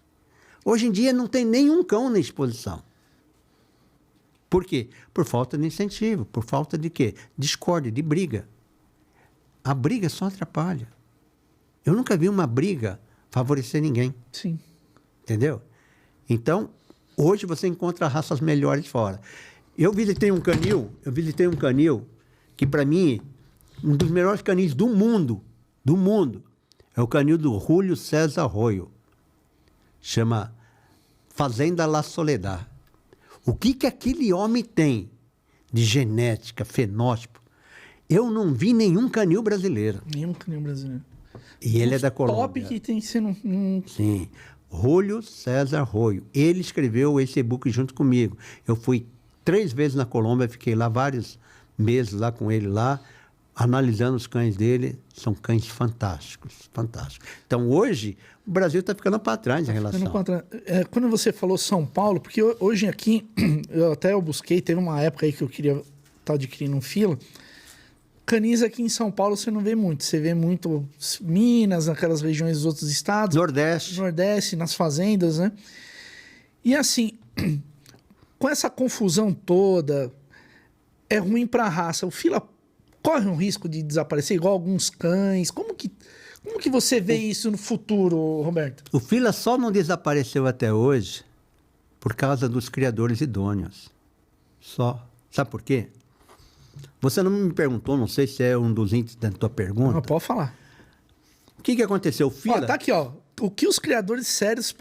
B: Hoje em dia não tem nenhum cão na exposição. Por quê? Por falta de incentivo. Por falta de quê? Discórdia, de briga. A briga só atrapalha. Eu nunca vi uma briga favorecer ninguém.
A: Sim.
B: Entendeu? Então, hoje você encontra raças melhores fora. Eu visitei um canil que, para mim, um dos melhores canis do mundo, é o canil do Júlio César Arroyo. Chama Fazenda La Soledad. O que aquele homem tem de genética, fenótipo? Eu não vi nenhum canil brasileiro.
A: Nenhum canil brasileiro.
B: E ele é da Colômbia.
A: Top que tem que ser
B: Sim. Júlio César Arroyo. Ele escreveu esse e-book junto comigo. Eu fui 3 vezes na Colômbia, fiquei lá vários meses lá com ele lá, analisando os cães dele. São cães fantásticos, fantásticos. Então, hoje, o Brasil está ficando para trás em relação.
A: Quando você falou São Paulo, porque hoje aqui, eu busquei, teve uma época aí que eu queria estar adquirindo um fila. Canis aqui em São Paulo você não vê muito. Você vê muito Minas, naquelas regiões dos outros estados. Nordeste, nas fazendas, né? E assim, com essa confusão toda, é ruim para a raça. O fila corre um risco de desaparecer, igual alguns cães. Como que você vê isso no futuro, Roberto?
B: O fila só não desapareceu até hoje por causa dos criadores idôneos. Só. Sabe por quê? Você não me perguntou, não sei se é um dos índices da tua pergunta.
A: Não, pode falar.
B: O que aconteceu? O fila...
A: Ó, tá aqui, ó. O que os criadores sérios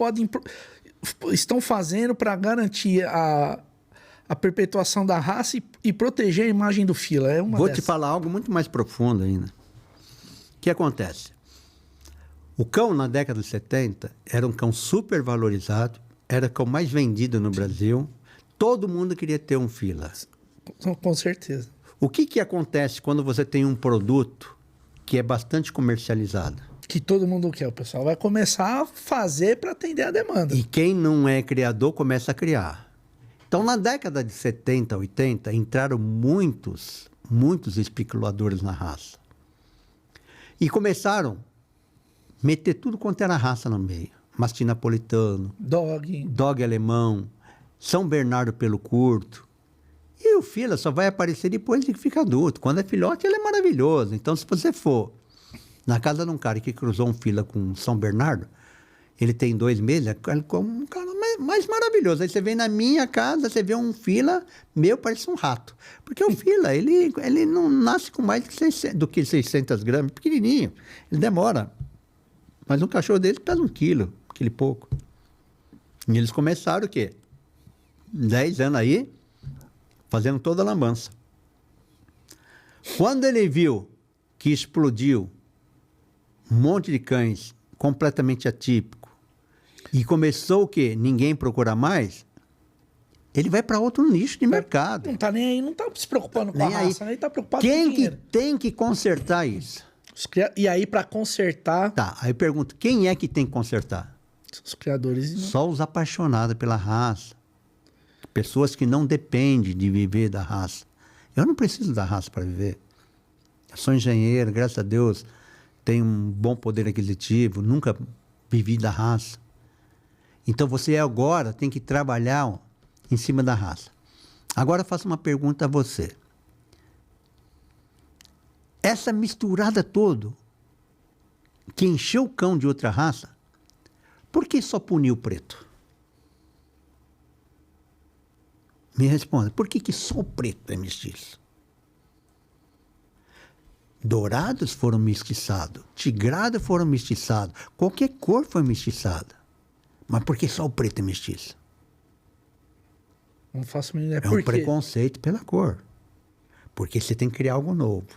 A: estão fazendo para garantir a perpetuação da raça e proteger a imagem do fila?
B: Vou te falar algo muito mais profundo ainda. O que acontece? O cão, na década de 70, era um cão super valorizado, era o cão mais vendido no Brasil. Todo mundo queria ter um fila.
A: Com certeza.
B: O que acontece quando você tem um produto que é bastante comercializado?
A: Que todo mundo quer. O pessoal vai começar a fazer para atender a demanda.
B: E quem não é criador começa a criar. Então, na década de 70, 80, entraram muitos especuladores na raça. E começaram a meter tudo quanto era raça no meio. Mastim napolitano, dog alemão, São Bernardo pelo curto. E o fila só vai aparecer depois de que fica adulto. Quando é filhote, ele é maravilhoso. Então, se você for na casa de um cara que cruzou um fila com um São Bernardo, ele tem 2 meses, é como um cara mais maravilhoso. Aí você vem na minha casa, você vê um fila, meu, parece um rato. Porque o fila, ele não nasce com mais do que 600 gramas, pequenininho. Ele demora. Mas um cachorro dele pesa 1 quilo, aquele pouco. E eles começaram o quê? 10 anos aí, fazendo toda a lambança. Quando ele viu que explodiu um monte de cães completamente atípico e começou o quê? Ninguém procura mais, ele vai para outro nicho de mercado.
A: Não tá nem aí, não tá se preocupando com a raça, nem tá preocupado com
B: quem
A: dinheiro.
B: Que tem que consertar isso?
A: E aí, para consertar...
B: Tá, aí eu pergunto, quem é que tem que consertar?
A: Os criadores...
B: Só os apaixonados pela raça. Pessoas que não dependem de viver da raça. Eu não preciso da raça para viver. Eu sou engenheiro, graças a Deus, tenho um bom poder aquisitivo, nunca vivi da raça. Então você agora tem que trabalhar em cima da raça. Agora eu faço uma pergunta a você. Essa misturada toda que encheu o cão de outra raça, por que só puniu o preto? Me responda, por que só o preto é mestiço? Dourados foram mestiçados, tigrados foram mestiçados, qualquer cor foi mestiçada. Mas por que só o preto é mestiço?
A: Não faço a mínima ideia.
B: É um preconceito pela cor. Porque você tem que criar algo novo.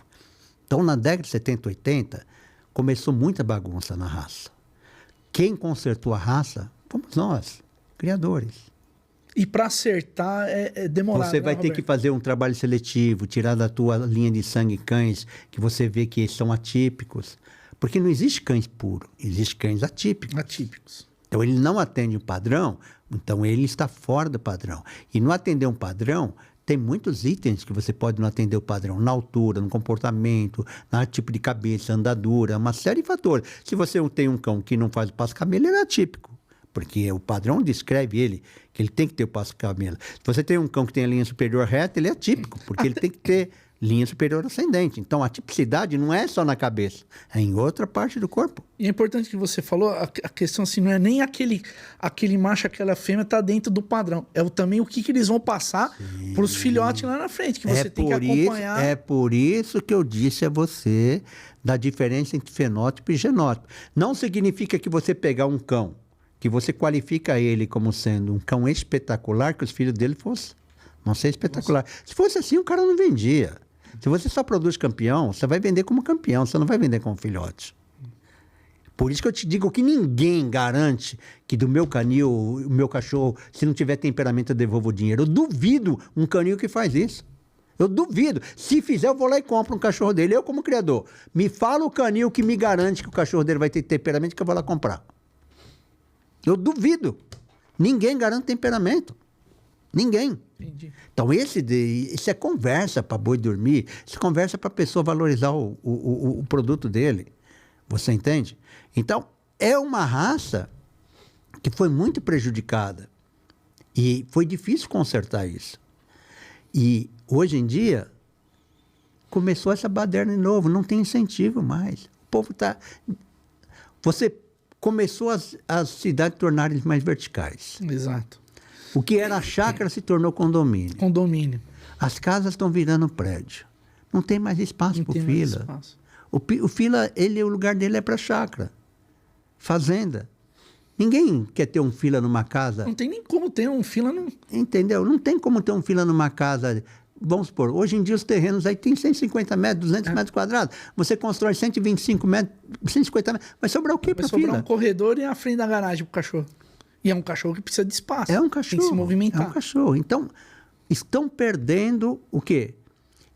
B: Então, na década de 70, 80, começou muita bagunça na raça. Quem consertou a raça fomos nós, criadores.
A: E para acertar é demorado.
B: Você vai ter que fazer um trabalho seletivo, tirar da tua linha de sangue cães que você vê que são atípicos. Porque não existe cães puros, existe cães atípicos.
A: Atípicos.
B: Então, ele não atende o padrão, então ele está fora do padrão. E não atender um padrão, tem muitos itens que você pode não atender o padrão. Na altura, no comportamento, no tipo de cabeça, andadura, uma série de fatores. Se você tem um cão que não faz o passo-camelo, ele é atípico. Porque o padrão descreve ele, que ele tem que ter o passo-camelo. Se você tem um cão que tem a linha superior reta, ele é atípico, porque ele tem que ter linha superior ascendente. Então, a tipicidade não é só na cabeça, é em outra parte do corpo.
A: E é importante que você falou, a questão assim, não é nem aquele macho, aquela fêmea tá dentro do padrão. É também o que eles vão passar para os filhotes lá na frente, que você tem que acompanhar.
B: É por isso que eu disse a você da diferença entre fenótipo e genótipo. Não significa que você pegar um cão, que você qualifica ele como sendo um cão espetacular, que os filhos dele fossem não ser espetacular. Se fosse assim, o cara não vendia. Se você só produz campeão, você vai vender como campeão, você não vai vender como filhote. Por isso que eu te digo que ninguém garante que do meu canil, o meu cachorro, se não tiver temperamento, eu devolvo o dinheiro. Eu duvido um canil que faz isso. Eu duvido. Se fizer, eu vou lá e compro um cachorro dele. Eu, como criador, me fala o canil que me garante que o cachorro dele vai ter temperamento, que eu vou lá comprar. Eu duvido. Ninguém garante temperamento. Ninguém.
A: Entendi.
B: Então, isso é conversa para boi dormir, isso é conversa para a pessoa valorizar o produto dele. Você entende? Então, é uma raça que foi muito prejudicada. E foi difícil consertar isso. E, hoje em dia, começou essa baderna de novo, não tem incentivo mais. O povo está... Você começou as cidades tornarem mais verticais.
A: Exato.
B: O que era chácara se tornou condomínio.
A: Condomínio.
B: As casas estão virando prédio. Não tem mais espaço para o fila. O fila, o lugar dele é para chácara. Fazenda. Ninguém quer ter um fila numa casa.
A: Não tem nem como ter um fila.
B: Entendeu? Não tem como ter um fila numa casa. Vamos supor, hoje em dia os terrenos aí tem 150 metros, 200 metros quadrados. Você constrói 125 metros, 150 metros. Vai sobrar o quê para fila?
A: Vai sobrar um corredor e a frente da garagem para o cachorro. E é um cachorro que precisa de espaço.
B: É um cachorro.
A: Tem que se movimentar.
B: É um cachorro. Então, estão perdendo o quê?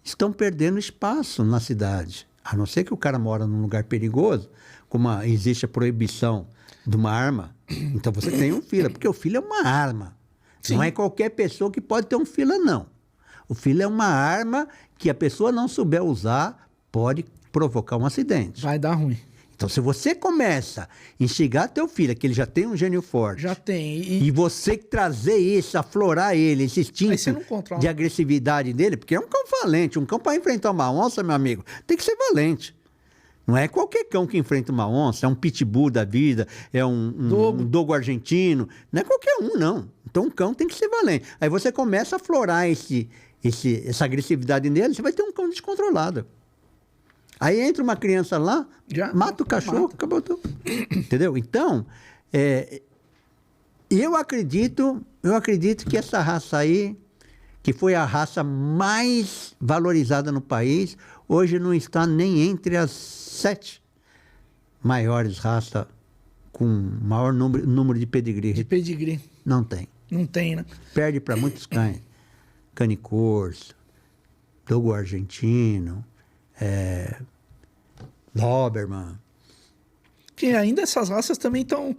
B: Estão perdendo espaço na cidade. A não ser que o cara mora num lugar perigoso, como existe a proibição de uma arma. Então, você tem um fila, porque o fila é uma arma. Sim. Não é qualquer pessoa que pode ter um fila, não. O fila é uma arma que a pessoa não souber usar, pode provocar um acidente.
A: Vai dar ruim.
B: Então, se você começa a instigar teu filho, que ele já tem um gênio forte.
A: Já tem.
B: E você trazer isso, aflorar ele, esse instinto de agressividade dele, porque é um cão valente. Um cão para enfrentar uma onça, meu amigo, tem que ser valente. Não é qualquer cão que enfrenta uma onça, é um pitbull da vida, é um dogo argentino. Não é qualquer um, não. Então, um cão tem que ser valente. Aí você começa a aflorar essa agressividade nele, você vai ter um cão descontrolado. Aí entra uma criança lá, mata o cachorro, acabou tudo. Entendeu? Então, eu acredito que essa raça aí, que foi a raça mais valorizada no país, hoje não está nem entre as 7 maiores raças com maior número de pedigree.
A: De pedigree.
B: Não tem.
A: Não tem, né?
B: Perde para muitos cães. Cane Corso, dogo argentino, Doberman.
A: Que ainda essas raças também estão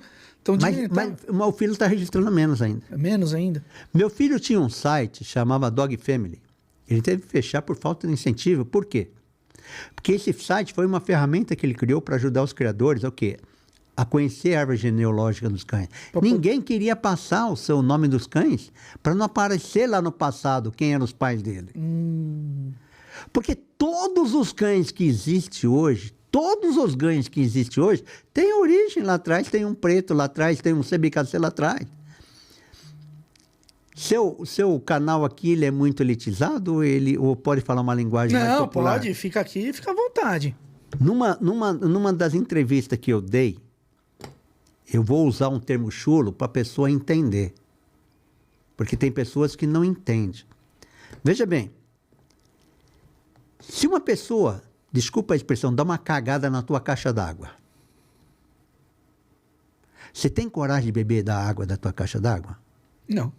B: mas o filho está registrando menos ainda.
A: Menos ainda?
B: Meu filho tinha um site, chamava Dog Family. Ele teve que fechar por falta de incentivo. Por quê? Porque esse site foi uma ferramenta que ele criou para ajudar os criadores a conhecer a árvore genealógica dos cães. Ninguém queria passar o seu nome dos cães para não aparecer lá no passado quem eram os pais dele. Porque todos os cães que existem hoje, têm origem lá atrás, tem um preto lá atrás, tem um CBKC lá atrás. Seu canal aqui, ele é muito elitizado ou pode falar uma linguagem mais popular?
A: Não, pode. Fica aqui, fica à vontade.
B: Numa das entrevistas que eu dei, eu vou usar um termo chulo para a pessoa entender. Porque tem pessoas que não entendem. Veja bem, se uma pessoa, desculpa a expressão, dá uma cagada na tua caixa d'água, você tem coragem de beber da água da tua caixa d'água?
A: Não.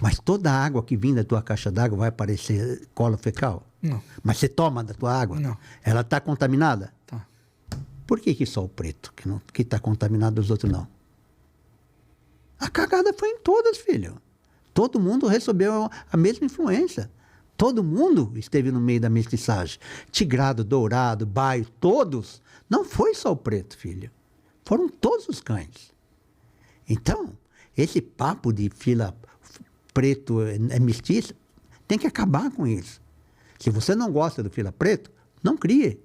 B: Mas toda a água que vem da tua caixa d'água vai parecer colo fecal?
A: Não.
B: Mas você toma da tua água?
A: Não.
B: Ela está contaminada?
A: Tá.
B: Por que só o preto que está contaminado, os outros não? A cagada foi em todas, filho. Todo mundo recebeu a mesma influência. Todo mundo esteve no meio da mestiçagem. Tigrado, dourado, baio, todos. Não foi só o preto, filho. Foram todos os cães. Então, esse papo de fila preto é mestiço, tem que acabar com isso. Se você não gosta do fila preto, não crie.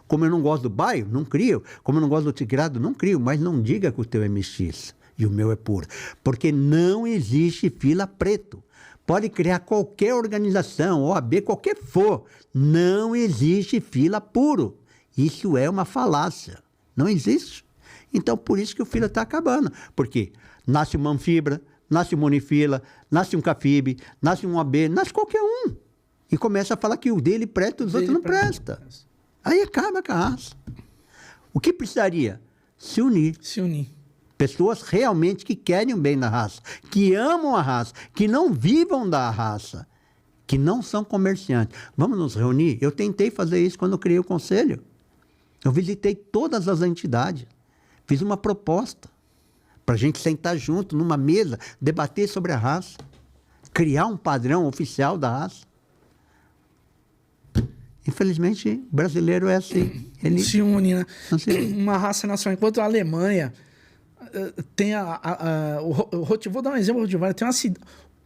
B: Como eu não gosto do baio, não crio. Como eu não gosto do tigrado, não crio. Mas não diga que o teu é mestiço e o meu é puro. Porque não existe fila preto. Pode criar qualquer organização, OAB, qualquer for. Não existe fila puro. Isso é uma falácia. Não existe. Então, por isso que o fila está acabando. Porque nasce uma anfibra, nasce uma unifila, nasce um cafibe, nasce um OAB, nasce qualquer um. E começa a falar que o dele presta, os outros não prestam. Aí acaba com a raça. O que precisaria? Se unir.
A: Se unir.
B: Pessoas realmente que querem o bem da raça, que amam a raça, que não vivam da raça, que não são comerciantes. Vamos nos reunir? Eu tentei fazer isso quando eu criei o conselho. Eu visitei todas as entidades. Fiz uma proposta para a gente sentar junto numa mesa, debater sobre a raça, criar um padrão oficial da raça. Infelizmente, o brasileiro é assim. Ele
A: se une, né?
B: Assim.
A: Uma raça nacional. Enquanto a Alemanha tem vou dar um exemplo do Rottweiler. Tem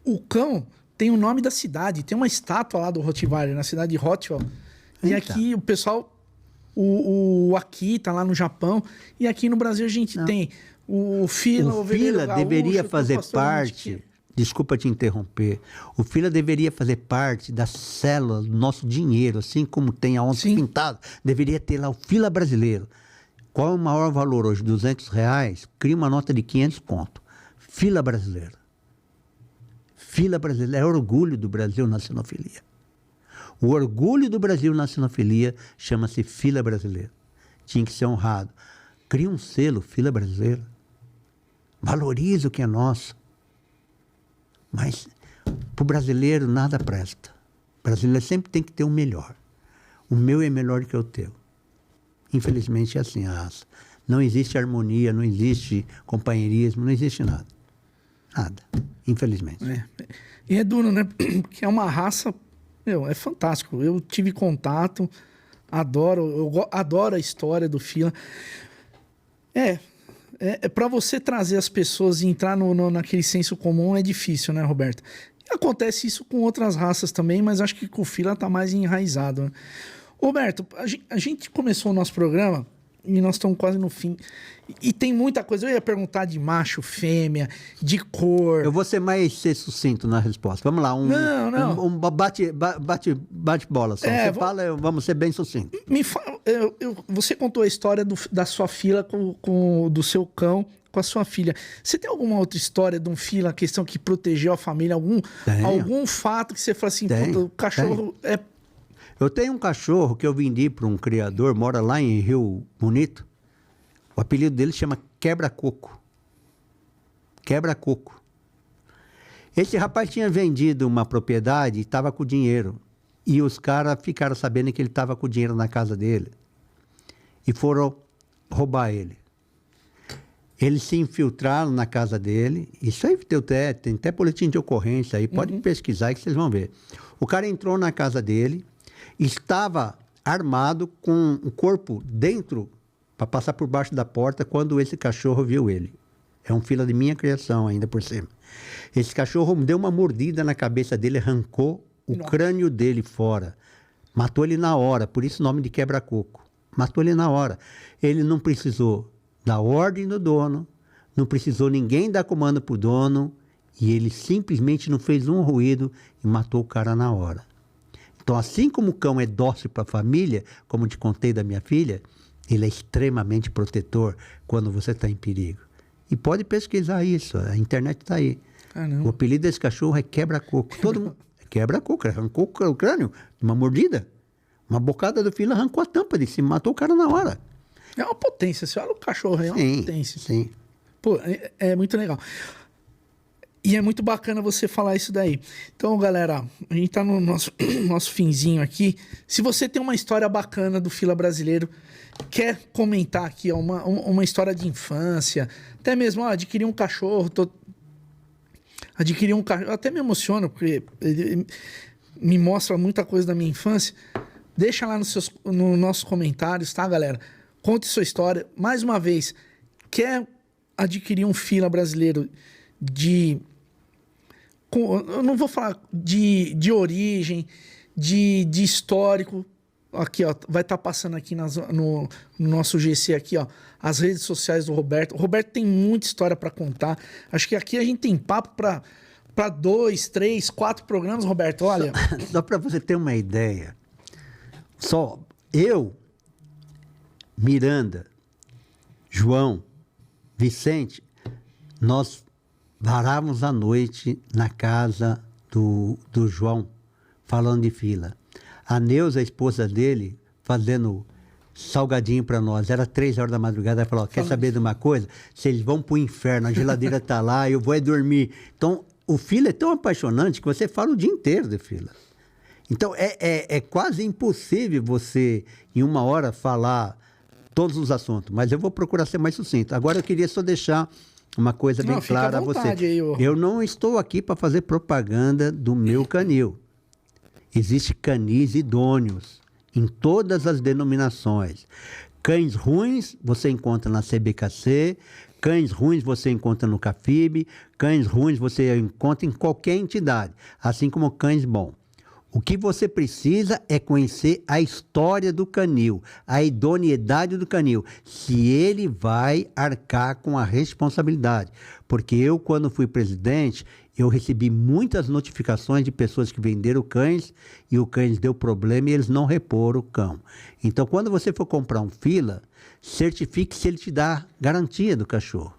A: o cão tem o nome da cidade. Tem uma estátua lá do Rottweiler, na cidade de Rottweil. E aqui o pessoal... O Akita lá no Japão. E aqui no Brasil a gente tem o Fila.
B: O Fila deveria fazer parte... Desculpa te interromper. O Fila deveria fazer parte da célula do nosso dinheiro, assim como tem a onça pintada. Deveria ter lá o Fila brasileiro. Qual é o maior valor hoje? R$200? Cria uma nota de 500 conto. Fila brasileiro. Fila brasileiro. É orgulho do Brasil na sinofilia. O orgulho do Brasil na sinofilia chama-se Fila brasileiro. Tinha que ser honrado. Cria um selo, Fila brasileiro. Valoriza o que é nosso. Mas para o brasileiro nada presta. O brasileiro sempre tem que ter o melhor. O meu é melhor que o teu. Infelizmente é assim a raça. Não existe harmonia, não existe companheirismo, não existe nada. Nada. Infelizmente.
A: E é duro, né? Porque é uma raça... é fantástico. Eu tive contato, eu adoro a história do Fila. Para você trazer as pessoas e entrar naquele senso comum é difícil, né, Roberto? E acontece isso com outras raças também, mas acho que com o Fila está mais enraizado, né? Roberto, a gente começou o nosso programa e nós estamos quase no fim. E tem muita coisa. Eu ia perguntar de macho, fêmea, de cor.
B: Eu vou ser mais sucinto na resposta. Vamos lá, um bate-bola só. Você fala, vamos ser bem sucinto.
A: Me fala, você contou a história da sua fila do seu cão com a sua filha. Você tem alguma outra história de um fila, questão que protegeu a família? Algum fato que você fala assim, o cachorro é...
B: Eu tenho um cachorro que eu vendi para um criador, mora lá em Rio Bonito. O apelido dele chama Quebra-Coco. Quebra-Coco. Esse rapaz tinha vendido uma propriedade e estava com dinheiro. E os caras ficaram sabendo que ele estava com dinheiro na casa dele. E foram roubar ele. Eles se infiltraram na casa dele. Isso aí tem até boletim de ocorrência aí. Pode pesquisar que vocês vão ver. O cara entrou na casa dele. Estava armado com o corpo dentro para passar por baixo da porta quando esse cachorro viu ele. É um fila de minha criação ainda por cima. Esse cachorro deu uma mordida na cabeça dele, arrancou o crânio dele fora. Matou ele na hora, por isso o nome de quebra-coco. Matou ele na hora. Ele não precisou da ordem do dono, não precisou ninguém dar comando para o dono, e ele simplesmente não fez um ruído e matou o cara na hora. Então, assim como o cão é dócil para a família, como te contei da minha filha, ele é extremamente protetor quando você está em perigo. E pode pesquisar isso, a internet está aí. O apelido desse cachorro é quebra-coco. Todo mundo quebra-coco, arrancou o crânio de uma mordida. Uma bocada do fila arrancou a tampa de cima, matou o cara na hora.
A: É uma potência, você olha o cachorro, é uma potência.
B: Sim.
A: Pô, é muito legal. E é muito bacana você falar isso daí. Então, galera, a gente tá no nosso finzinho aqui. Se você tem uma história bacana do Fila Brasileiro, quer comentar aqui, ó, uma história de infância, até mesmo, ó, adquirir um cachorro, adquirir um cachorro, eu até me emociono, porque ele me mostra muita coisa da minha infância. Deixa lá nos nossos comentários, tá, galera? Conte sua história. Mais uma vez, quer adquirir um Fila Brasileiro eu não vou falar de origem, de histórico. Aqui, ó, vai estar passando aqui no nosso GC aqui, ó, as redes sociais do Roberto. O Roberto tem muita história para contar. Acho que aqui a gente tem papo para 2, 3, 4 programas, Roberto. Olha,
B: só para você ter uma ideia. Só eu, Miranda, João, Vicente, nós varávamos a noite na casa do João, falando de fila. A Neuza, a esposa dele, fazendo salgadinho para nós. Era 3 horas da madrugada. Ela falou, quer saber de uma coisa? Se eles vão para o inferno, a geladeira está lá, eu vou dormir. Então, o fila é tão apaixonante que você fala o dia inteiro de fila. Então, é quase impossível você, em 1 hora, falar todos os assuntos. Mas eu vou procurar ser mais sucinto. Agora, eu queria só deixar uma coisa bem clara a você.
A: Aí,
B: eu não estou aqui para fazer propaganda do meu canil. Existem canis idôneos em todas as denominações. Cães ruins você encontra na CBKC, cães ruins você encontra no CAFIB, cães ruins você encontra em qualquer entidade, assim como cães bons. O que você precisa é conhecer a história do canil, a idoneidade do canil, se ele vai arcar com a responsabilidade. Porque eu, quando fui presidente, eu recebi muitas notificações de pessoas que venderam cães e o cães deu problema e eles não reporam o cão. Então, quando você for comprar um fila, certifique se ele te dá garantia do cachorro.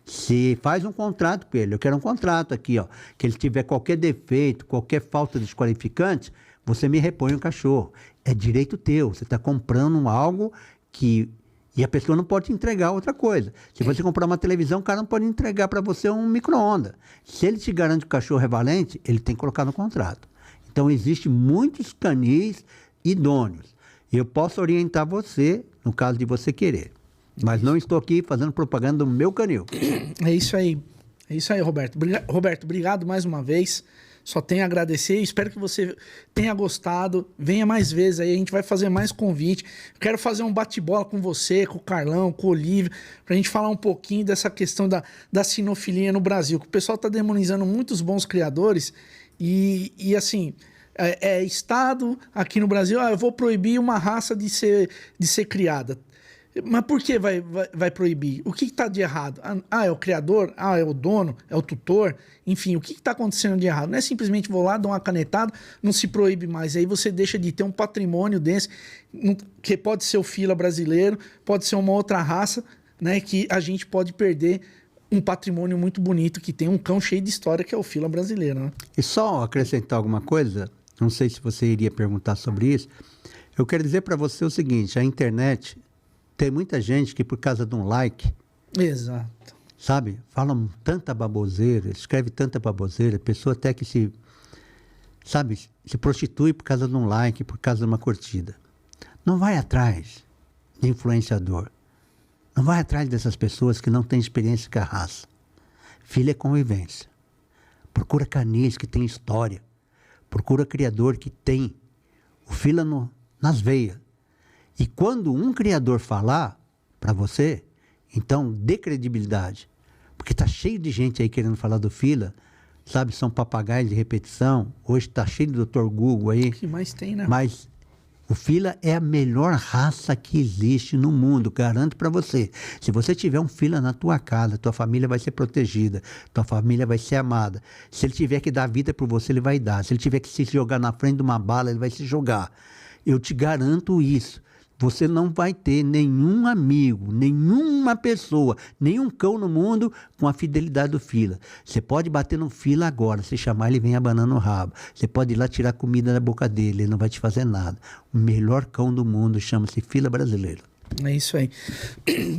B: Se faz um contrato com ele, eu quero um contrato aqui, ó, que ele tiver qualquer defeito, qualquer falta desqualificante, você me repõe o cachorro. É direito teu, você está comprando algo que... E a pessoa não pode entregar outra coisa. Se você comprar uma televisão, o cara não pode entregar para você um micro-ondas. Se ele te garante que o cachorro é valente, ele tem que colocar no contrato. Então, existem muitos canis idôneos. Eu posso orientar você, no caso de você querer. Mas não estou aqui fazendo propaganda do meu canil.
A: É isso aí. É isso aí, Roberto. Roberto, obrigado mais uma vez. Só tenho a agradecer. Espero que você tenha gostado. Venha mais vezes aí. A gente vai fazer mais convite. Eu quero fazer um bate-bola com você, com o Carlão, com o Olívio, pra gente falar um pouquinho dessa questão da sinofilia no Brasil. Que o pessoal tá demonizando muitos bons criadores. E assim... Estado aqui no Brasil, eu vou proibir uma raça de ser criada. Mas por que vai proibir? O que está de errado? É o criador? É o dono? É o tutor? Enfim, o que está acontecendo de errado? Não é simplesmente vou lá, dar uma canetada, não se proíbe mais. Aí você deixa de ter um patrimônio desse, que pode ser o fila brasileiro, pode ser uma outra raça, né, que a gente pode perder um patrimônio muito bonito, que tem um cão cheio de história, que é o fila brasileiro. Né?
B: E só acrescentar alguma coisa, não sei se você iria perguntar sobre isso, eu quero dizer para você o seguinte, a internet... Tem muita gente que, por causa de um like...
A: Exato.
B: Sabe? Falam tanta baboseira, escreve tanta baboseira, pessoa até que se prostitui por causa de um like, por causa de uma curtida. Não vai atrás de influenciador. Não vai atrás dessas pessoas que não têm experiência com a raça. Filho é convivência. Procura canis que tem história. Procura criador que tem o fila nas veias. E quando um criador falar para você, então dê credibilidade. Porque está cheio de gente aí querendo falar do fila, sabe? São papagaios de repetição. Hoje está cheio do Dr. Google aí.
A: O que mais tem, né?
B: Mas o fila é a melhor raça que existe no mundo, garanto para você. Se você tiver um fila na tua casa, tua família vai ser protegida, tua família vai ser amada. Se ele tiver que dar vida por você, ele vai dar. Se ele tiver que se jogar na frente de uma bala, ele vai se jogar. Eu te garanto isso. Você não vai ter nenhum amigo, nenhuma pessoa, nenhum cão no mundo com a fidelidade do fila. Você pode bater no fila agora, se chamar ele vem abanando o rabo. Você pode ir lá tirar comida da boca dele, ele não vai te fazer nada. O melhor cão do mundo chama-se fila brasileiro.
A: É isso aí.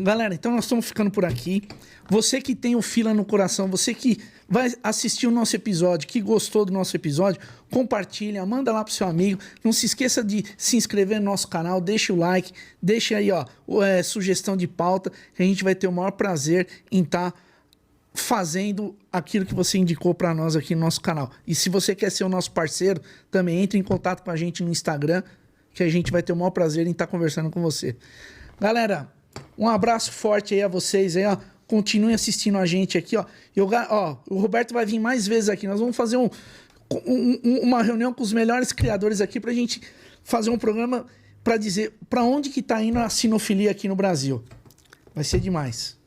A: Galera, então nós estamos ficando por aqui. Você que tem o Fila no coração, você que vai assistir o nosso episódio, que gostou do nosso episódio, compartilha, manda lá pro seu amigo. Não se esqueça de se inscrever no nosso canal, deixa o like, deixa aí, ó, sugestão de pauta, que a gente vai ter o maior prazer em estar fazendo aquilo que você indicou para nós aqui no nosso canal. E se você quer ser o nosso parceiro, também entre em contato com a gente no Instagram, que a gente vai ter o maior prazer em estar conversando com você. Galera, um abraço forte aí a vocês aí, ó. Continuem assistindo a gente aqui, ó. O Roberto vai vir mais vezes aqui. Nós vamos fazer uma reunião com os melhores criadores aqui pra gente fazer um programa pra dizer pra onde que tá indo a sinofilia aqui no Brasil. Vai ser demais.